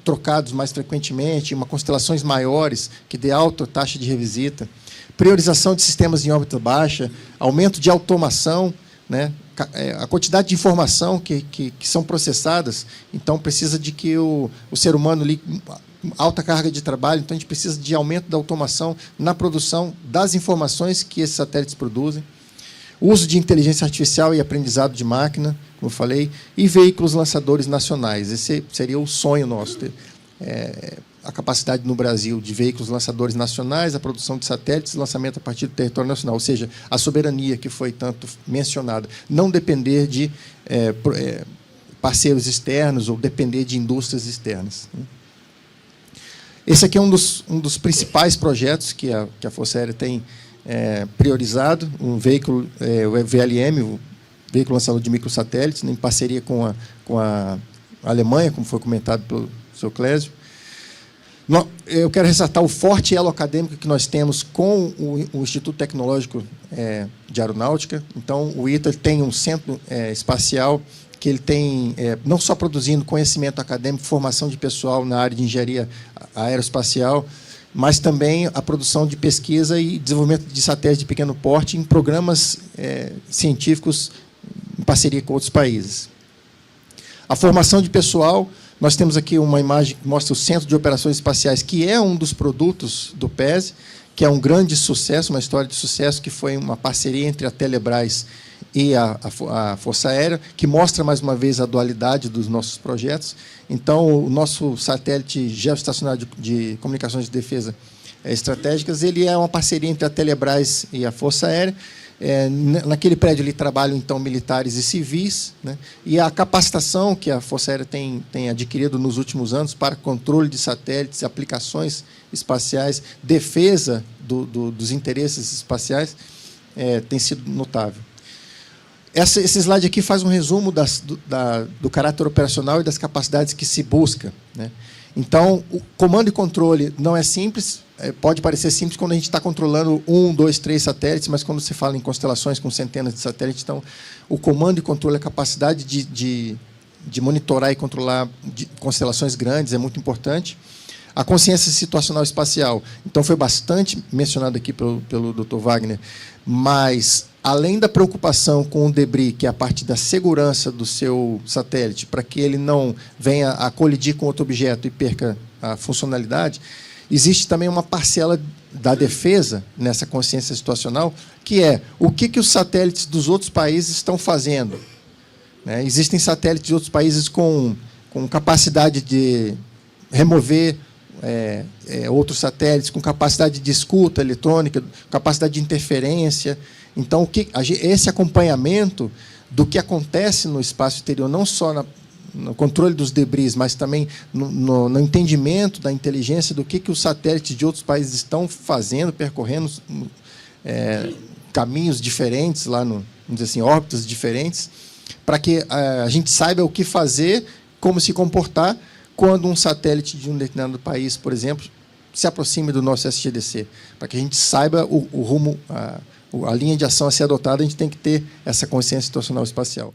trocados mais frequentemente, constelações maiores, que dê alta taxa de revisita, priorização de sistemas em órbita baixa, aumento de automação, né? A quantidade de informação que são processadas, então precisa de que o ser humano ali, alta carga de trabalho, então a gente precisa de aumento da automação na produção das informações que esses satélites produzem, uso de inteligência artificial e aprendizado de máquina, como eu falei, e veículos lançadores nacionais. Esse seria o sonho nosso, ter a capacidade no Brasil de veículos lançadores nacionais, a produção de satélites, lançamento a partir do território nacional, ou seja, a soberania que foi tanto mencionada, não depender de parceiros externos ou depender de indústrias externas. Esse aqui é um dos principais projetos que a Força Aérea tem priorizado, um veículo, o VLM, veículo lançador de microsatélites, em parceria com a Alemanha, como foi comentado pelo Sr. Clésio. Eu quero ressaltar o forte elo acadêmico que nós temos com o Instituto Tecnológico de Aeronáutica. Então, o ITA tem um centro espacial que ele tem, não só produzindo conhecimento acadêmico, formação de pessoal na área de engenharia aeroespacial, mas também a produção de pesquisa e desenvolvimento de satélites de pequeno porte em programas científicos em parceria com outros países. A formação de pessoal, nós temos aqui uma imagem que mostra o Centro de Operações Espaciais, que é um dos produtos do PESE, que é um grande sucesso, uma história de sucesso, que foi uma parceria entre a Telebrás e a Força Aérea, que mostra, mais uma vez, a dualidade dos nossos projetos. Então, o nosso satélite geoestacionário de comunicações de defesa estratégicas, ele é uma parceria entre a Telebrás e a Força Aérea. Naquele prédio ali trabalham, então, militares e civis, né? E a capacitação que a Força Aérea tem adquirido nos últimos anos para controle de satélites, aplicações espaciais, defesa dos interesses espaciais, tem sido notável. Esse slide aqui faz um resumo do caráter operacional e das capacidades que se busca, né? Então, o comando e controle não é simples, pode parecer simples quando a gente está controlando 1, 2, 3 satélites, mas quando se fala em constelações com centenas de satélites, então, o comando e controle, a capacidade de monitorar e controlar constelações grandes é muito importante. A consciência situacional espacial, então, foi bastante mencionado aqui pelo Dr. Wagner, mas, além da preocupação com o debris, que é a parte da segurança do seu satélite, para que ele não venha a colidir com outro objeto e perca a funcionalidade, existe também uma parcela da defesa nessa consciência situacional, que é o que os satélites dos outros países estão fazendo, né? Existem satélites de outros países com capacidade de remover outros satélites, com capacidade de escuta eletrônica, capacidade de interferência. Então, esse acompanhamento do que acontece no espaço exterior, não só no controle dos debris, mas também no entendimento da inteligência do que os satélites de outros países estão fazendo, percorrendo caminhos diferentes, lá vamos dizer assim, órbitas diferentes, para que a gente saiba o que fazer, como se comportar quando um satélite de um determinado país, por exemplo, se aproxime do nosso SGDC, para que a gente saiba o rumo, a linha de ação a ser adotada, a gente tem que ter essa consciência situacional espacial.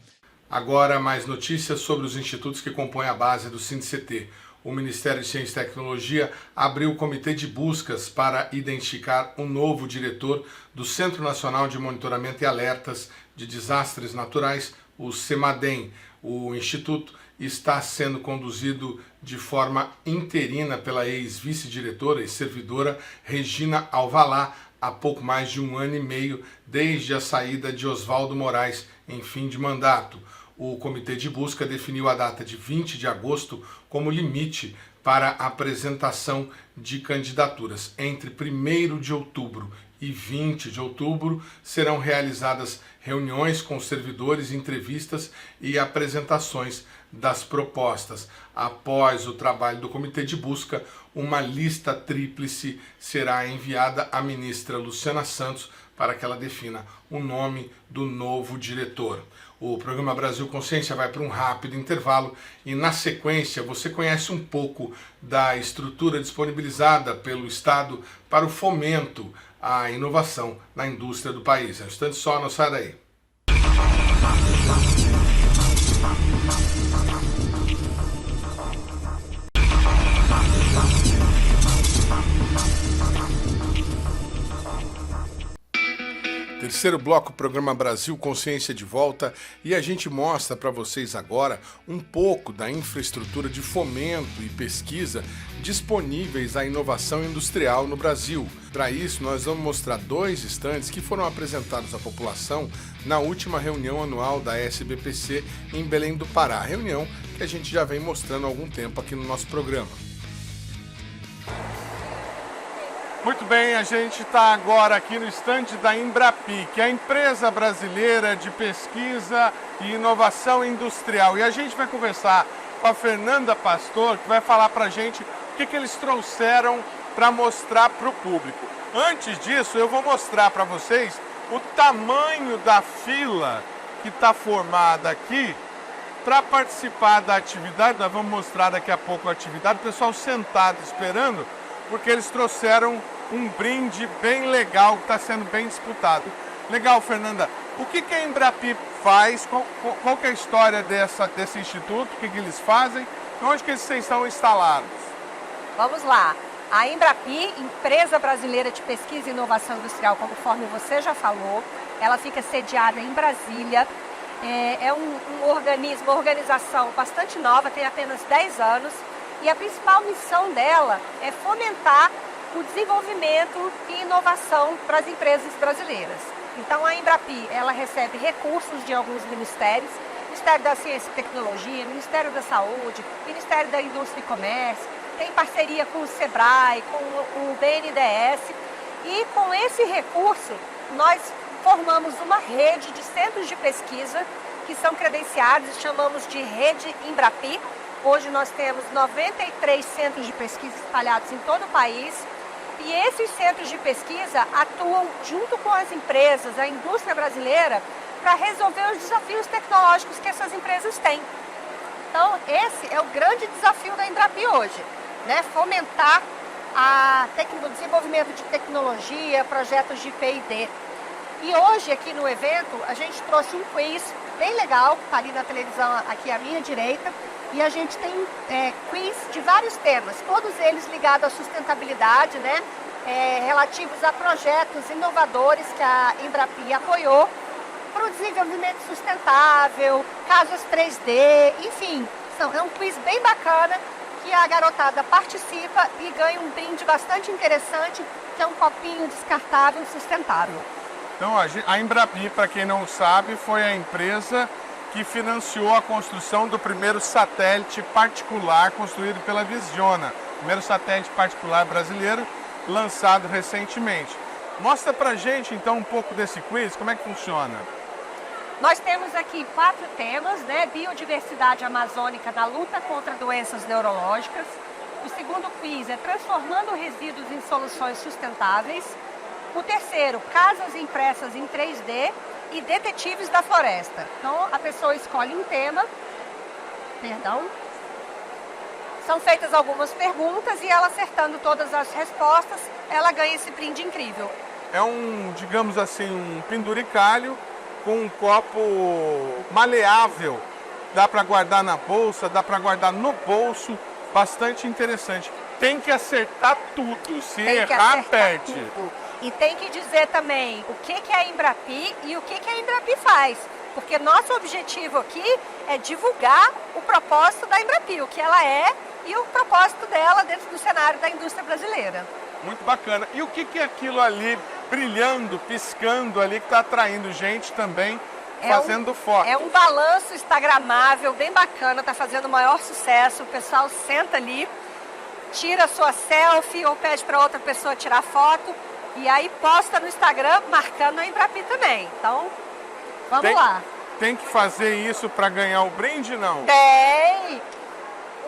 Agora, mais notícias sobre os institutos que compõem a base do SINDCT. O Ministério de Ciência e Tecnologia abriu o Comitê de Buscas para identificar um novo diretor do Centro Nacional de Monitoramento e Alertas de Desastres Naturais, o CEMADEM. O Instituto está sendo conduzido de forma interina pela ex-vice-diretora e servidora Regina Alvalá, há pouco mais de 1 ano e meio, desde a saída de Oswaldo Moraes em fim de mandato. O Comitê de Busca definiu a data de 20 de agosto como limite para a apresentação de candidaturas. Entre 1º de outubro e 20 de outubro serão realizadas reuniões com servidores, entrevistas e apresentações das propostas. Após o trabalho do Comitê de Busca, uma lista tríplice será enviada à ministra Luciana Santos para que ela defina o nome do novo diretor. O programa Brasil Consciência vai para um rápido intervalo e, na sequência, você conhece um pouco da estrutura disponibilizada pelo Estado para o fomento à inovação na indústria do país. É um instante só, não sai daí. Terceiro bloco, programa Brasil Consciência de volta, e a gente mostra para vocês agora um pouco da infraestrutura de fomento e pesquisa disponíveis à inovação industrial no Brasil. Para isso, nós vamos mostrar 2 estandes que foram apresentados à população na última reunião anual da SBPC em Belém do Pará, reunião que a gente já vem mostrando há algum tempo aqui no nosso programa. Muito bem, a gente está agora aqui no estande da Embrapi, que é a empresa brasileira de pesquisa e inovação industrial. E a gente vai conversar com a Fernanda Pastor, que vai falar para a gente o que eles trouxeram para mostrar para o público. Antes disso, eu vou mostrar para vocês o tamanho da fila que está formada aqui para participar da atividade. Nós vamos mostrar daqui a pouco a atividade. O pessoal sentado esperando, porque eles trouxeram um brinde bem legal que está sendo bem disputado. Legal, Fernanda. O que a Embrapi faz? Qual que é a história desse instituto? O que eles fazem? Onde que vocês estão instalados? Vamos lá. A Embrapi, Empresa Brasileira de Pesquisa e Inovação Industrial, conforme você já falou, ela fica sediada em Brasília. É um organismo, uma organização bastante nova, tem apenas 10 anos. E a principal missão dela é fomentar o desenvolvimento e inovação para as empresas brasileiras. Então, a Embrapi, ela recebe recursos de alguns ministérios, Ministério da Ciência e Tecnologia, Ministério da Saúde, Ministério da Indústria e Comércio, tem parceria com o SEBRAE, com o BNDES, e com esse recurso, nós formamos uma rede de centros de pesquisa que são credenciados, chamamos de Rede Embrapi. Hoje nós temos 93 centros de pesquisa espalhados em todo o país, e esses centros de pesquisa atuam junto com as empresas, a indústria brasileira, para resolver os desafios tecnológicos que essas empresas têm. Então, esse é o grande desafio da Embrapi hoje, né? Fomentar o desenvolvimento de tecnologia, projetos de P&D. E hoje, aqui no evento, a gente trouxe um quiz bem legal, está ali na televisão, aqui à minha direita, e a gente tem quiz de vários temas, todos eles ligados à sustentabilidade, né? Relativos a projetos inovadores que a Embrapi apoiou para o desenvolvimento sustentável, casas 3D, enfim, é um quiz bem bacana que a garotada participa e ganha um brinde bastante interessante, que é um copinho descartável sustentável. Então, a Embrapi, para quem não sabe, foi a empresa que financiou a construção do primeiro satélite particular construído pela Visiona, primeiro satélite particular brasileiro lançado recentemente. Mostra pra gente então um pouco desse quiz, como é que funciona? Nós temos aqui 4 temas, né? Biodiversidade amazônica na luta contra doenças neurológicas. O segundo quiz é transformando resíduos em soluções sustentáveis. O terceiro, casas impressas em 3D e detetives da floresta. Então, a pessoa escolhe um tema, são feitas algumas perguntas e ela acertando todas as respostas, ela ganha esse brinde incrível. É digamos assim, um penduricalho com um copo maleável. Dá para guardar na bolsa, dá para guardar no bolso, bastante interessante. Tem que acertar tudo, se errar, perde. E tem que dizer também o que é a Embrapi e o que a Embrapi faz. Porque nosso objetivo aqui é divulgar o propósito da Embrapi, o que ela é e o propósito dela dentro do cenário da indústria brasileira. Muito bacana. E o que é aquilo ali brilhando, piscando ali, que está atraindo gente também, fazendo foto? É um balanço instagramável, bem bacana, está fazendo o maior sucesso. O pessoal senta ali, tira a sua selfie ou pede para outra pessoa tirar foto. E aí posta no Instagram marcando a Embrapi também. Então, vamos lá. Tem que fazer isso para ganhar o brinde, não? Tem!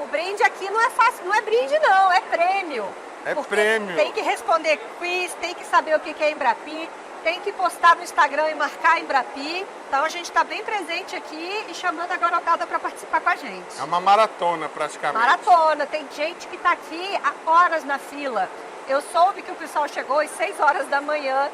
O brinde aqui não é fácil, não é brinde não, é prêmio. É prêmio. Tem que responder quiz, tem que saber o que é Embrapi, tem que postar no Instagram e marcar a Embrapi. Então a gente está bem presente aqui e chamando a garotada para participar com a gente. É uma maratona praticamente. Maratona, tem gente que está aqui há horas na fila. Eu soube que o pessoal chegou às 6 horas da manhã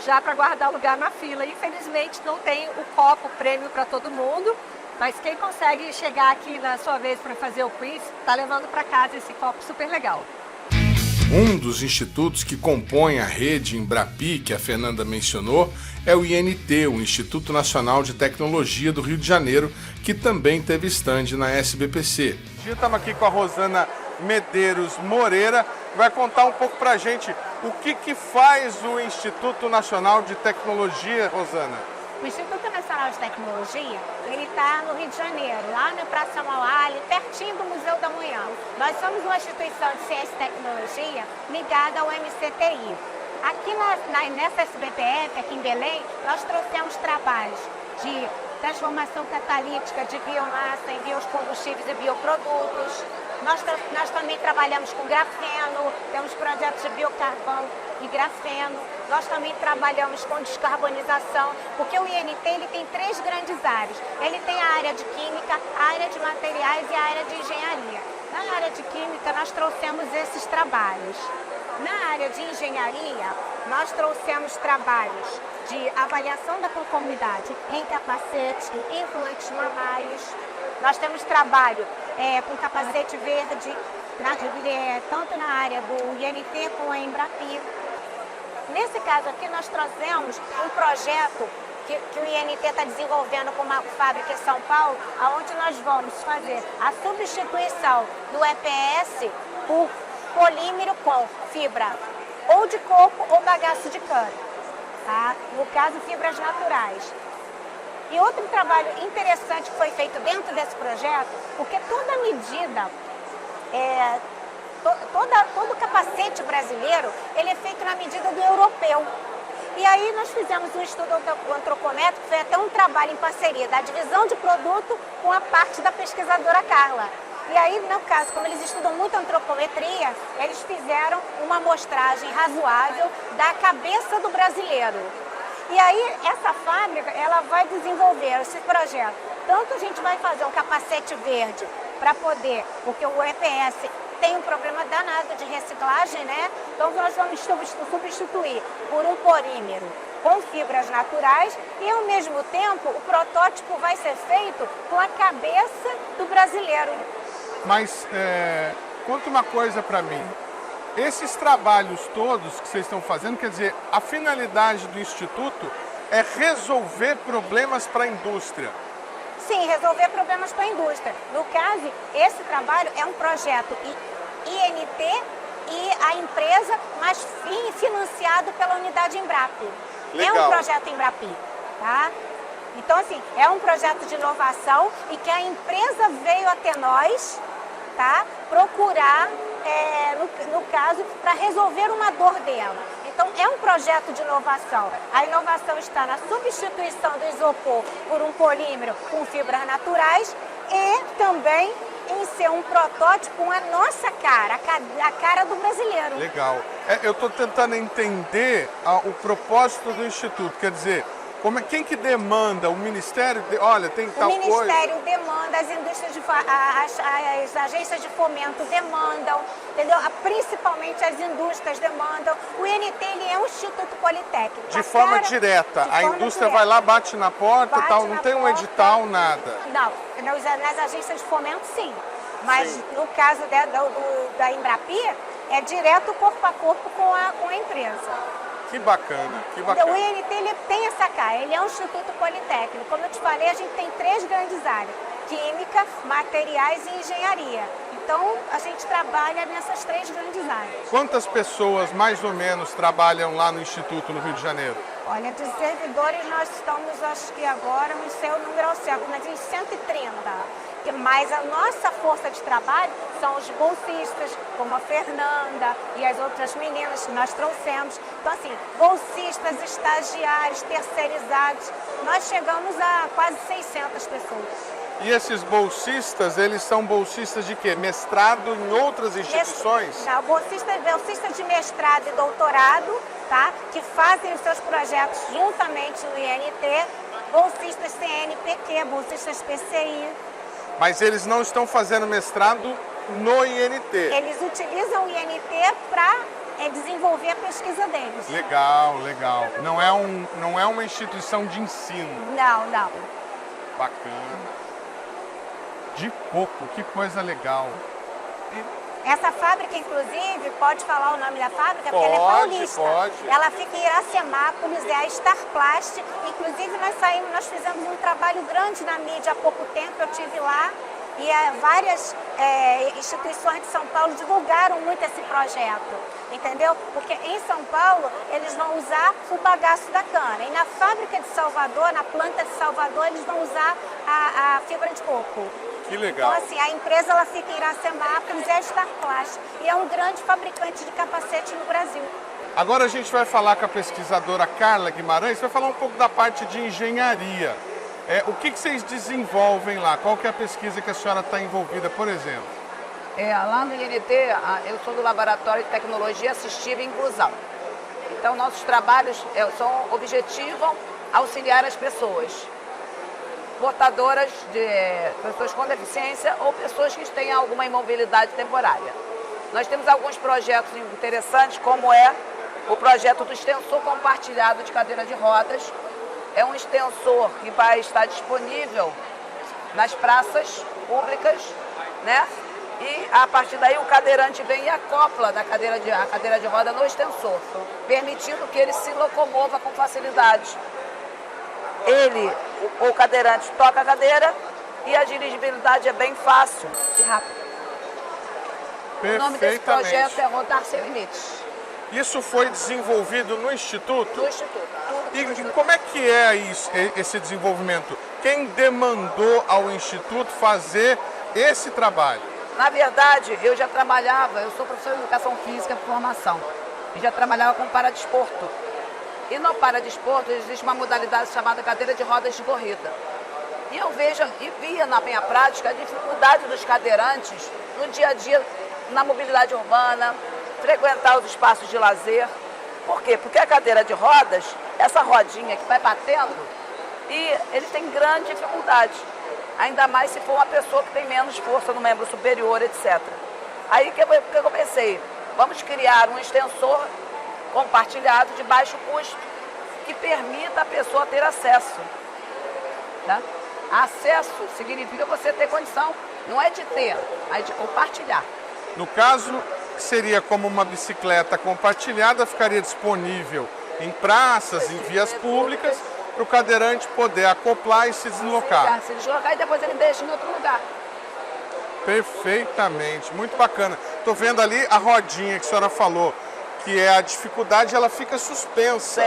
já para guardar lugar na fila. Infelizmente não tem o copo prêmio para todo mundo, mas quem consegue chegar aqui na sua vez para fazer o quiz, está levando para casa esse copo super legal. Um dos institutos que compõem a rede Embrapi, que a Fernanda mencionou, é o INT, o Instituto Nacional de Tecnologia do Rio de Janeiro, que também teve stand na SBPC. Estamos aqui com a Rosana Medeiros Moreira, que vai contar um pouco para a gente o que faz o Instituto Nacional de Tecnologia, Rosana. O Instituto Nacional de Tecnologia, ele está no Rio de Janeiro, lá na Praça Mauá, ali pertinho do Museu da Manhã. Nós somos uma instituição de ciência e tecnologia ligada ao MCTI. Aqui nessa SBPF, aqui em Belém, nós trouxemos trabalhos de transformação catalítica de biomassa em biocombustíveis e bioprodutos. Nós também trabalhamos com grafeno, temos projetos de biocarvão e grafeno. Nós também trabalhamos com descarbonização, porque o INT ele tem 3 grandes áreas. Ele tem a área de química, a área de materiais e a área de engenharia. Na área de química, nós trouxemos esses trabalhos. Na área de engenharia, nós trouxemos trabalhos de avaliação da conformidade em capacetes, em fluentes mamários. Nós temos trabalho com capacete verde, tanto na área do INT como a Embrapi. Nesse caso aqui, nós trouxemos um projeto que o INT está desenvolvendo com uma fábrica em São Paulo, onde nós vamos fazer a substituição do EPS por polímero com fibra ou de coco ou bagaço de cana, tá? No caso, fibras naturais. E outro trabalho interessante que foi feito dentro desse projeto, porque toda medida, todo capacete brasileiro, ele é feito na medida do europeu. E aí nós fizemos um estudo antropométrico, que foi até um trabalho em parceria da divisão de produto com a parte da pesquisadora Carla. E aí, no caso, como eles estudam muito antropometria, eles fizeram uma amostragem razoável da cabeça do brasileiro. E aí, essa fábrica, ela vai desenvolver esse projeto. Tanto a gente vai fazer um capacete verde para poder, porque o EPS tem um problema danado de reciclagem, né? Então, nós vamos substituir por um polímero com fibras naturais e, ao mesmo tempo, o protótipo vai ser feito com a cabeça do brasileiro. Mas conta uma coisa para mim. Esses trabalhos todos que vocês estão fazendo, quer dizer, a finalidade do Instituto é resolver problemas para a indústria. Sim, resolver problemas para a indústria. No caso, esse trabalho é um projeto INT e a empresa, mas financiado pela unidade Embrapi. Legal. É um projeto Embrapi, tá? Então, assim, é um projeto de inovação e que a empresa veio até nós, tá? Procurar, no caso, para resolver uma dor dela. Então, é um projeto de inovação. A inovação está na substituição do isopor por um polímero com fibras naturais e também em ser um protótipo com a nossa cara, a cara do brasileiro. Legal. Eu estou tentando entender o propósito do Instituto, quer dizer, quem que demanda? O Ministério? Olha, tem tal coisa. O Ministério demanda, as indústrias, as agências de fomento demandam, entendeu? Principalmente as indústrias demandam. O INT ele é um instituto politécnico. De forma direta. A indústria vai lá, bate na porta, tal, não tem um edital, nada. Não, nas agências de fomento sim. Mas sim. No caso da Embrapi, é direto corpo a corpo com a empresa. Que bacana, que bacana. O INT ele tem essa cara, ele é um instituto politécnico. Como eu te falei, a gente tem 3 grandes áreas: química, materiais e engenharia. Então, a gente trabalha nessas 3 grandes áreas. Quantas pessoas, mais ou menos, trabalham lá no Instituto, no Rio de Janeiro? Olha, de servidores nós estamos, acho que agora, não sei o número ao certo, mas em 130. Mas a nossa força de trabalho são os bolsistas, como a Fernanda e as outras meninas que nós trouxemos. Então, assim, bolsistas, estagiários, terceirizados, nós chegamos a quase 600 pessoas. E esses bolsistas, eles são bolsistas de quê? Mestrado em outras instituições? Não, bolsistas de mestrado e doutorado, tá? Que fazem os seus projetos juntamente no INT, bolsistas CNPq, bolsistas PCI. Mas eles não estão fazendo mestrado no INT? Eles utilizam o INT para desenvolver a pesquisa deles. Legal, legal. Não é uma instituição de ensino? Não. Bacana. De coco, que coisa legal. Essa fábrica, inclusive, pode falar o nome da fábrica? Porque pode, ela é paulista. Pode. Ela fica em Iracemápolis, é a Starplast. Inclusive, nós fizemos um trabalho grande na mídia há pouco tempo, eu estive lá. E várias instituições de São Paulo divulgaram muito esse projeto, entendeu? Porque em São Paulo, eles vão usar o bagaço da cana. E na fábrica de Salvador, na planta de Salvador, eles vão usar a fibra de coco. Que legal. Então, assim, a empresa ela fica em Iracemápolis, é a Starplast, e é um grande fabricante de capacete no Brasil. Agora a gente vai falar com a pesquisadora Carla Guimarães, vai falar um pouco da parte de engenharia. O que vocês desenvolvem lá? Qual que é a pesquisa que a senhora está envolvida, por exemplo? Lá no INT, eu sou do Laboratório de Tecnologia Assistiva e Inclusão. Então, nossos trabalhos objetivam auxiliar as pessoas portadoras de pessoas com deficiência ou pessoas que têm alguma imobilidade temporária. Nós temos alguns projetos interessantes, como é o projeto do extensor compartilhado de cadeira de rodas. É um extensor que vai estar disponível nas praças públicas, né? E a partir daí o cadeirante vem e acopla a cadeira de roda no extensor, permitindo que ele se locomova com facilidade. O cadeirante toca a cadeira e a dirigibilidade é bem fácil e rápida. O nome desse projeto é Rodar Sem Limites. Isso foi desenvolvido no Instituto? No Instituto. E como é que é esse desenvolvimento? Quem demandou ao Instituto fazer esse trabalho? Na verdade, eu já trabalhava, eu sou professora de Educação Física por formação, e já trabalhava com paradesporto. E no paradesporto existe uma modalidade chamada cadeira de rodas de corrida. E eu via na minha prática a dificuldade dos cadeirantes no dia a dia, na mobilidade urbana, frequentar os espaços de lazer. Por quê? Porque a cadeira de rodas, essa rodinha que vai batendo, e eles têm grande dificuldade. Ainda mais se for uma pessoa que tem menos força no membro superior, etc. Aí que eu pensei, vamos criar um extensor compartilhado de baixo custo que permita a pessoa ter acesso. Tá? Acesso significa você ter condição, não é de ter, é de compartilhar. No caso, seria como uma bicicleta compartilhada, ficaria disponível em praças, em vias públicas, para o cadeirante poder acoplar e se deslocar. Se deslocar e depois ele deixa em outro lugar. Perfeitamente, muito bacana. Estou vendo ali a rodinha que a senhora falou, que é a dificuldade, ela fica suspensa.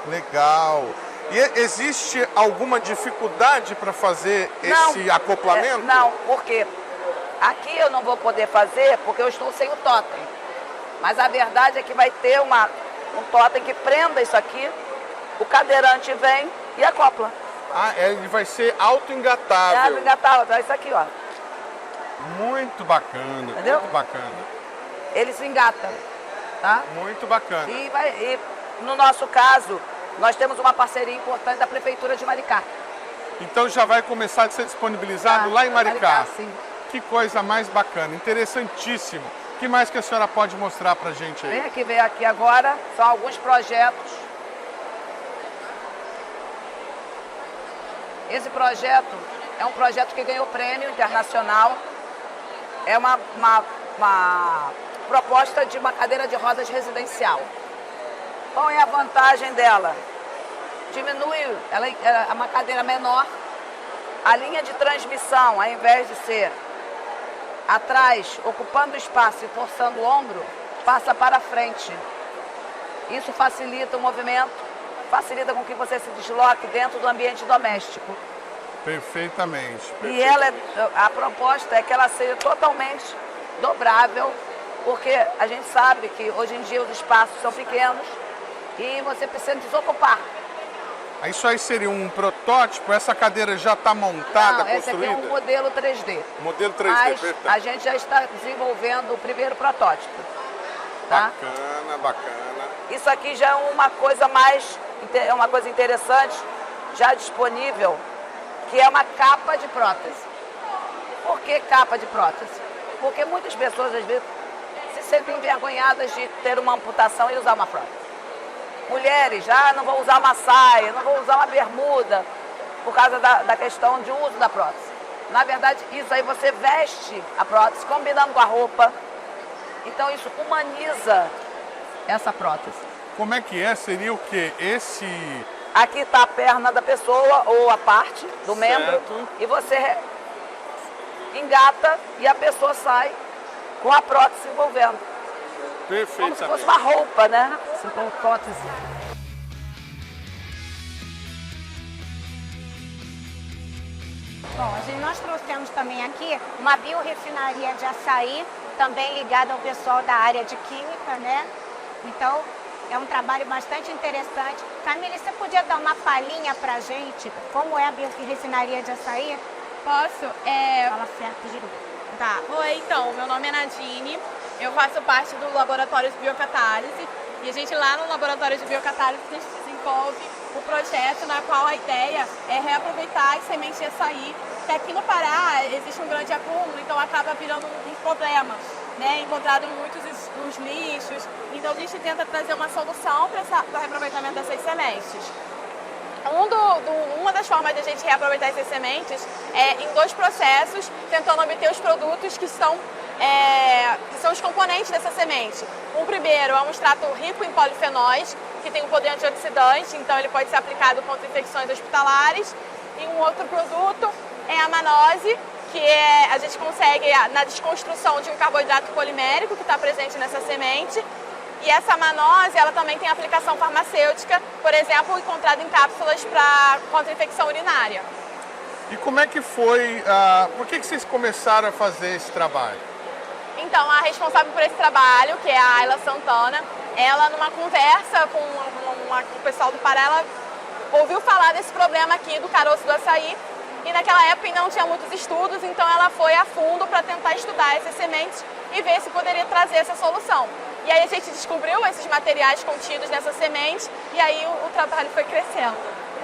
Legal. E existe alguma dificuldade para fazer esse acoplamento? Não, porque aqui eu não vou poder fazer porque eu estou sem o totem. Mas a verdade é que vai ter um totem que prenda isso aqui, o cadeirante vem e acopla. Ele vai ser auto-engatável. É auto-engatável, isso aqui, ó. Muito bacana, entendeu? Muito bacana. Ele se engata, tá? Muito bacana. E no nosso caso, nós temos uma parceria importante da Prefeitura de Maricá. Então já vai começar a ser disponibilizado lá em Maricá. Sim. Que coisa mais bacana, interessantíssimo. O que mais que a senhora pode mostrar pra gente aí? Vem aqui agora, são alguns projetos. Esse projeto é um projeto que ganhou prêmio internacional. É uma proposta de uma cadeira de rodas residencial. Qual é a vantagem dela? Diminui, ela é uma cadeira menor. A linha de transmissão, ao invés de ser atrás, ocupando o espaço e forçando o ombro, passa para frente. Isso facilita o movimento, facilita com que você se desloque dentro do ambiente doméstico. Perfeitamente. E a proposta é que ela seja totalmente dobrável, porque a gente sabe que hoje em dia os espaços são pequenos e você precisa desocupar. Isso aí seria um protótipo? Essa cadeira já está montada, construída? Não, esse aqui é um modelo 3D. Modelo 3D, mas a gente já está desenvolvendo o primeiro protótipo. Tá? Bacana, bacana. Isso aqui já é uma coisa interessante, já disponível, que é uma capa de prótese. Por que capa de prótese? Porque muitas pessoas, às vezes, se sentem envergonhadas de ter uma amputação e usar uma prótese. Mulheres, não vou usar uma saia, não vou usar uma bermuda, por causa da questão de uso da prótese. Na verdade, isso aí você veste a prótese, combinando com a roupa. Então, isso humaniza essa prótese. Como é que é? Seria o quê? Aqui está a perna da pessoa, ou a parte do membro, e você engata e a pessoa sai com a prótese envolvendo. Perfeitamente. Como se fosse uma roupa, né? Uma prótese. Bom, nós trouxemos também aqui uma biorefinaria de açaí, também ligada ao pessoal da área de química, né? Então, É um trabalho bastante interessante. Camille, você podia dar uma palhinha pra gente como é a biorefinaria de açaí? Posso? Fala certo, Giru. Tá. Oi, então, meu nome é Nadine, eu faço parte do laboratório de biocatálise e a gente lá no laboratório de biocatálise a gente desenvolve o projeto na qual a ideia é reaproveitar as sementes de açaí, que aqui no Pará existe um grande acúmulo, então acaba virando um problema, né? Encontrado em muitos os lixos, então a gente tenta trazer uma solução para o reaproveitamento dessas sementes. Uma das formas de a gente reaproveitar essas sementes é em 2 processos, tentando obter os produtos que são os componentes dessa semente. Um primeiro é um extrato rico em polifenóis, que tem um poder antioxidante, então ele pode ser aplicado contra infecções hospitalares. E um outro produto é a manose, que a gente consegue na desconstrução de um carboidrato polimérico que está presente nessa semente. E essa manose, ela também tem aplicação farmacêutica, por exemplo, encontrada em cápsulas contra infecção urinária. E como é que foi, por que vocês começaram a fazer esse trabalho? Então, a responsável por esse trabalho, que é a Ayla Santana, ela numa conversa com o pessoal do Pará, ela ouviu falar desse problema aqui do caroço do açaí, e naquela época ainda não tinha muitos estudos, então ela foi a fundo para tentar estudar essas sementes e ver se poderia trazer essa solução. E aí a gente descobriu esses materiais contidos nessa semente e aí o trabalho foi crescendo.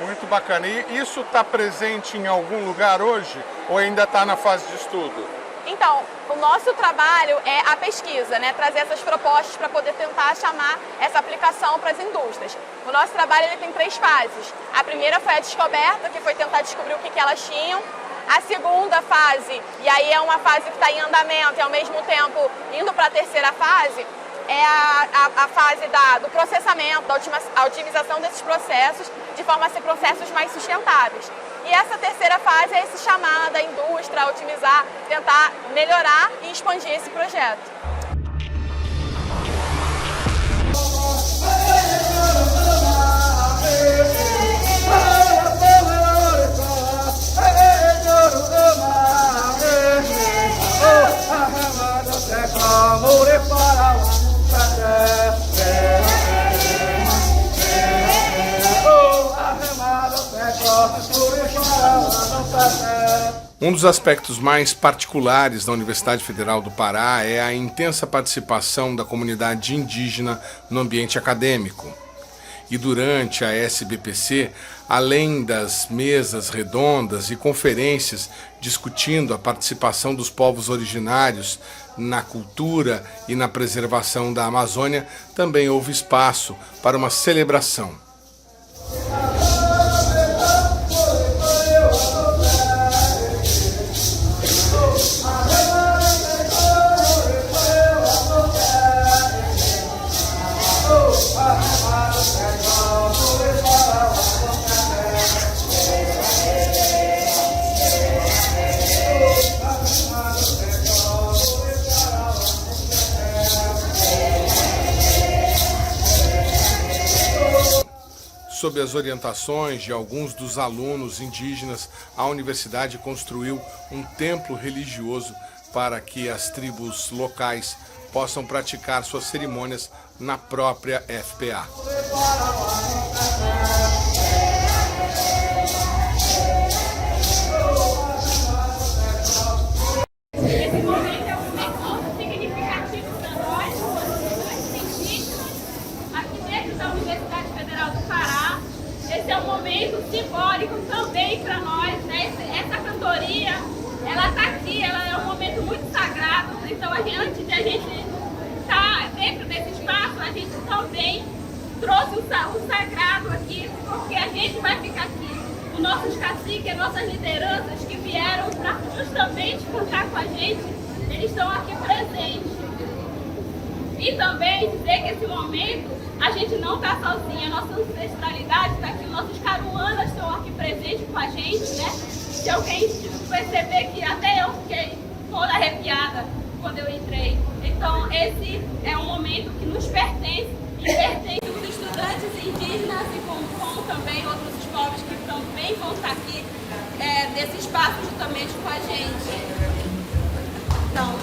Muito bacana. E isso está presente em algum lugar hoje ou ainda está na fase de estudo? Então, o nosso trabalho é a pesquisa, né? Trazer essas propostas para poder tentar chamar essa aplicação para as indústrias. O nosso trabalho ele tem 3 fases. A primeira foi a descoberta, que foi tentar descobrir o que elas tinham. A segunda fase, e aí é uma fase que está em andamento e ao mesmo tempo indo para a terceira fase, é a fase do processamento, da otimização desses processos, de forma a ser processos mais sustentáveis. E essa terceira fase é esse chamar da indústria a otimizar, tentar melhorar e expandir esse projeto. Um dos aspectos mais particulares da Universidade Federal do Pará é a intensa participação da comunidade indígena no ambiente acadêmico. E durante a SBPC, além das mesas redondas e conferências discutindo a participação dos povos originários na cultura e na preservação da Amazônia, também houve espaço para uma celebração. Sob as orientações de alguns dos alunos indígenas, a universidade construiu um templo religioso para que as tribos locais possam praticar suas cerimônias na própria FPA. Esse momento é um momento significativo para nós, indígenas, aqui dentro da Universidade Federal do Pará. Esse é um momento simbólico também para nós, né? Essa cantoria, ela está aqui, ela é um momento muito sagrado. Então, antes de a gente estar dentro desse espaço, a gente também trouxe o sagrado aqui, porque a gente vai ficar aqui. Os nossos caciques, nossas lideranças que vieram para justamente cantar com a gente, eles estão aqui presentes. E também dizer que esse momento a gente não está sozinha, a nossa ancestralidade está aqui, nossos caruanas estão aqui presentes com a gente, né? Se alguém perceber que até eu fiquei toda arrepiada quando eu entrei. Então esse é um momento que nos pertence e pertence aos estudantes indígenas e como também outros povos que também vão estar aqui nesse espaço justamente com a gente. Então...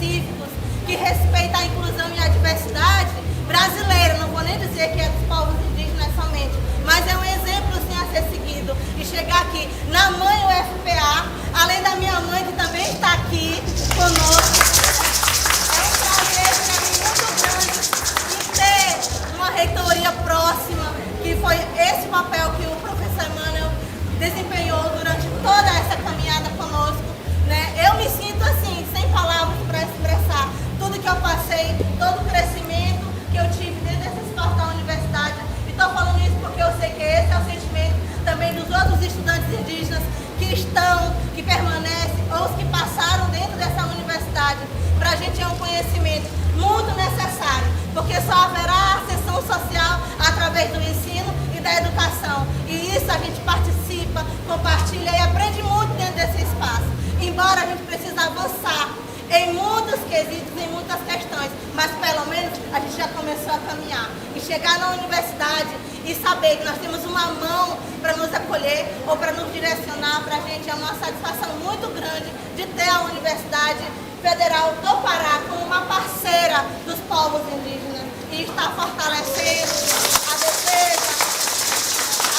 específicos, que respeita a inclusão e a diversidade brasileira. Não vou nem dizer que é dos povos indígenas somente, mas é um exemplo sim a ser seguido. E chegar aqui na mãe UFPA, além da minha mãe que também está aqui conosco, é um prazer para mim muito grande de ter uma reitoria próxima, que foi esse papel que o professor Emmanuel desempenhou durante toda essa caminhada conosco, né? Eu me sinto assim, sem palavras para expressar tudo que eu passei, todo o crescimento que eu tive dentro desse espaço da universidade. E estou falando isso porque eu sei que esse é o sentimento também dos outros estudantes indígenas que estão, que permanecem, ou os que passaram dentro dessa universidade. Para a gente é um conhecimento muito necessário, porque só haverá ascensão social através do ensino e da educação. E isso a gente participa, compartilha e aprende muito dentro desse espaço. Embora a gente precise avançar em muitos quesitos, em muitas questões, mas pelo menos a gente já começou a caminhar. E chegar na universidade e saber que nós temos uma mão para nos acolher ou para nos direcionar, para a gente é uma satisfação muito grande de ter a Universidade Federal do Pará como uma parceira dos povos indígenas e está fortalecendo a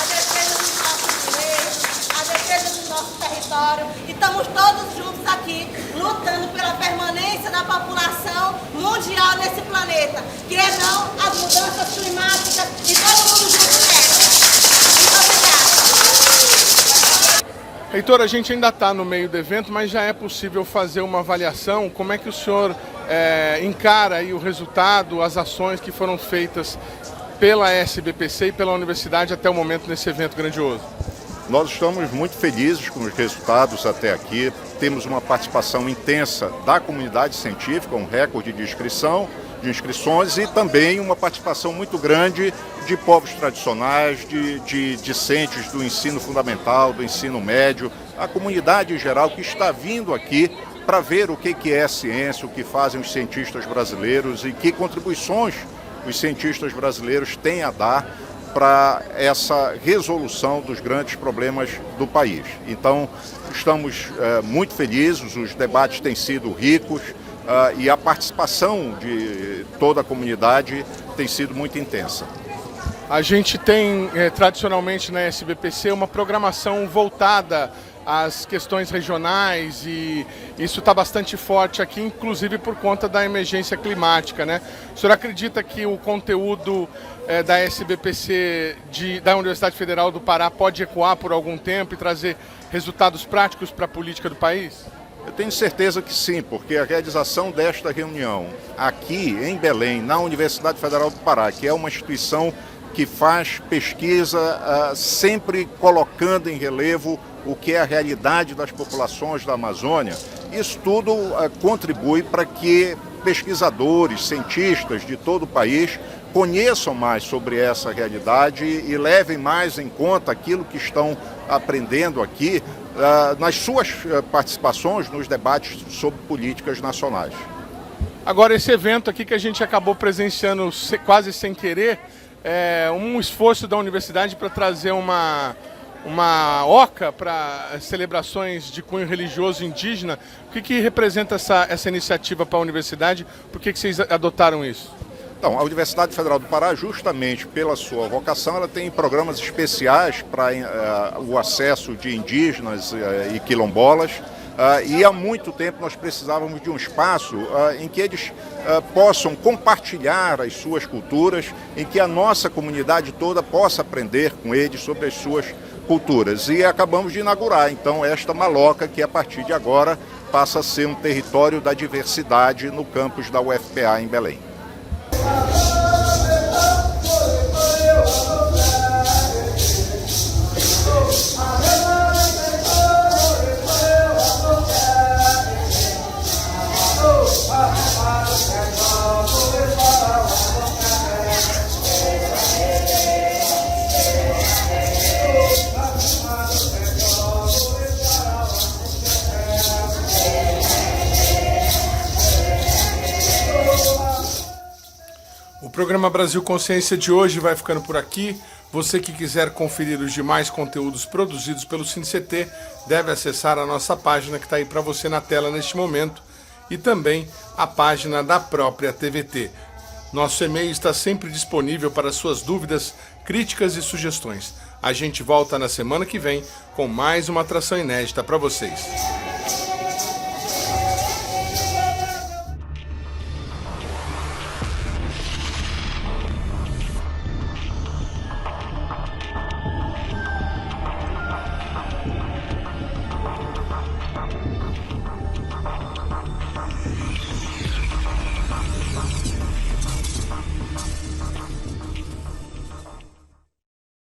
defesa dos nossos direitos, a defesa do nosso território. E estamos todos juntos aqui, lutando pela permanência da população mundial nesse planeta, que é não as mudanças climáticas e todo mundo junto nessa. Muito obrigada. Reitor, a gente ainda está no meio do evento, mas já é possível fazer uma avaliação. Como é que o senhor encara aí o resultado, as ações que foram feitas pela SBPC e pela universidade até o momento nesse evento grandioso? Nós estamos muito felizes com os resultados até aqui. Temos uma participação intensa da comunidade científica, um recorde de inscrições e também uma participação muito grande de povos tradicionais, de discentes do ensino fundamental, do ensino médio, a comunidade em geral que está vindo aqui para ver o que é ciência, o que fazem os cientistas brasileiros e que contribuições os cientistas brasileiros têm a dar para essa resolução dos grandes problemas do país. Então, estamos muito felizes, os debates têm sido ricos e a participação de toda a comunidade tem sido muito intensa. A gente tem, tradicionalmente na SBPC, uma programação voltada às questões regionais e isso está bastante forte aqui, inclusive por conta da emergência climática, né? O senhor acredita que o conteúdo da SBPC da Universidade Federal do Pará pode ecoar por algum tempo e trazer resultados práticos para a política do país? Eu tenho certeza que sim, porque a realização desta reunião aqui em Belém, na Universidade Federal do Pará, que é uma instituição que faz pesquisa sempre colocando em relevo o que é a realidade das populações da Amazônia, isso tudo contribui para que pesquisadores, cientistas de todo o país conheçam mais sobre essa realidade e levem mais em conta aquilo que estão aprendendo aqui nas suas participações nos debates sobre políticas nacionais. Agora, esse evento aqui que a gente acabou presenciando quase sem querer, é um esforço da universidade para trazer uma oca para celebrações de cunho religioso indígena. O que representa essa iniciativa para a universidade? Por que vocês adotaram isso? Então, a Universidade Federal do Pará, justamente pela sua vocação, ela tem programas especiais para o acesso de indígenas e quilombolas. E há muito tempo nós precisávamos de um espaço em que eles possam compartilhar as suas culturas, em que a nossa comunidade toda possa aprender com eles sobre as suas culturas. E acabamos de inaugurar, então, esta maloca que a partir de agora passa a ser um território da diversidade no campus da UFPA em Belém. O programa Brasil Consciência de hoje vai ficando por aqui. Você que quiser conferir os demais conteúdos produzidos pelo CineCT deve acessar a nossa página que está aí para você na tela neste momento e também a página da própria TVT. Nosso e-mail está sempre disponível para suas dúvidas, críticas e sugestões. A gente volta na semana que vem com mais uma atração inédita para vocês.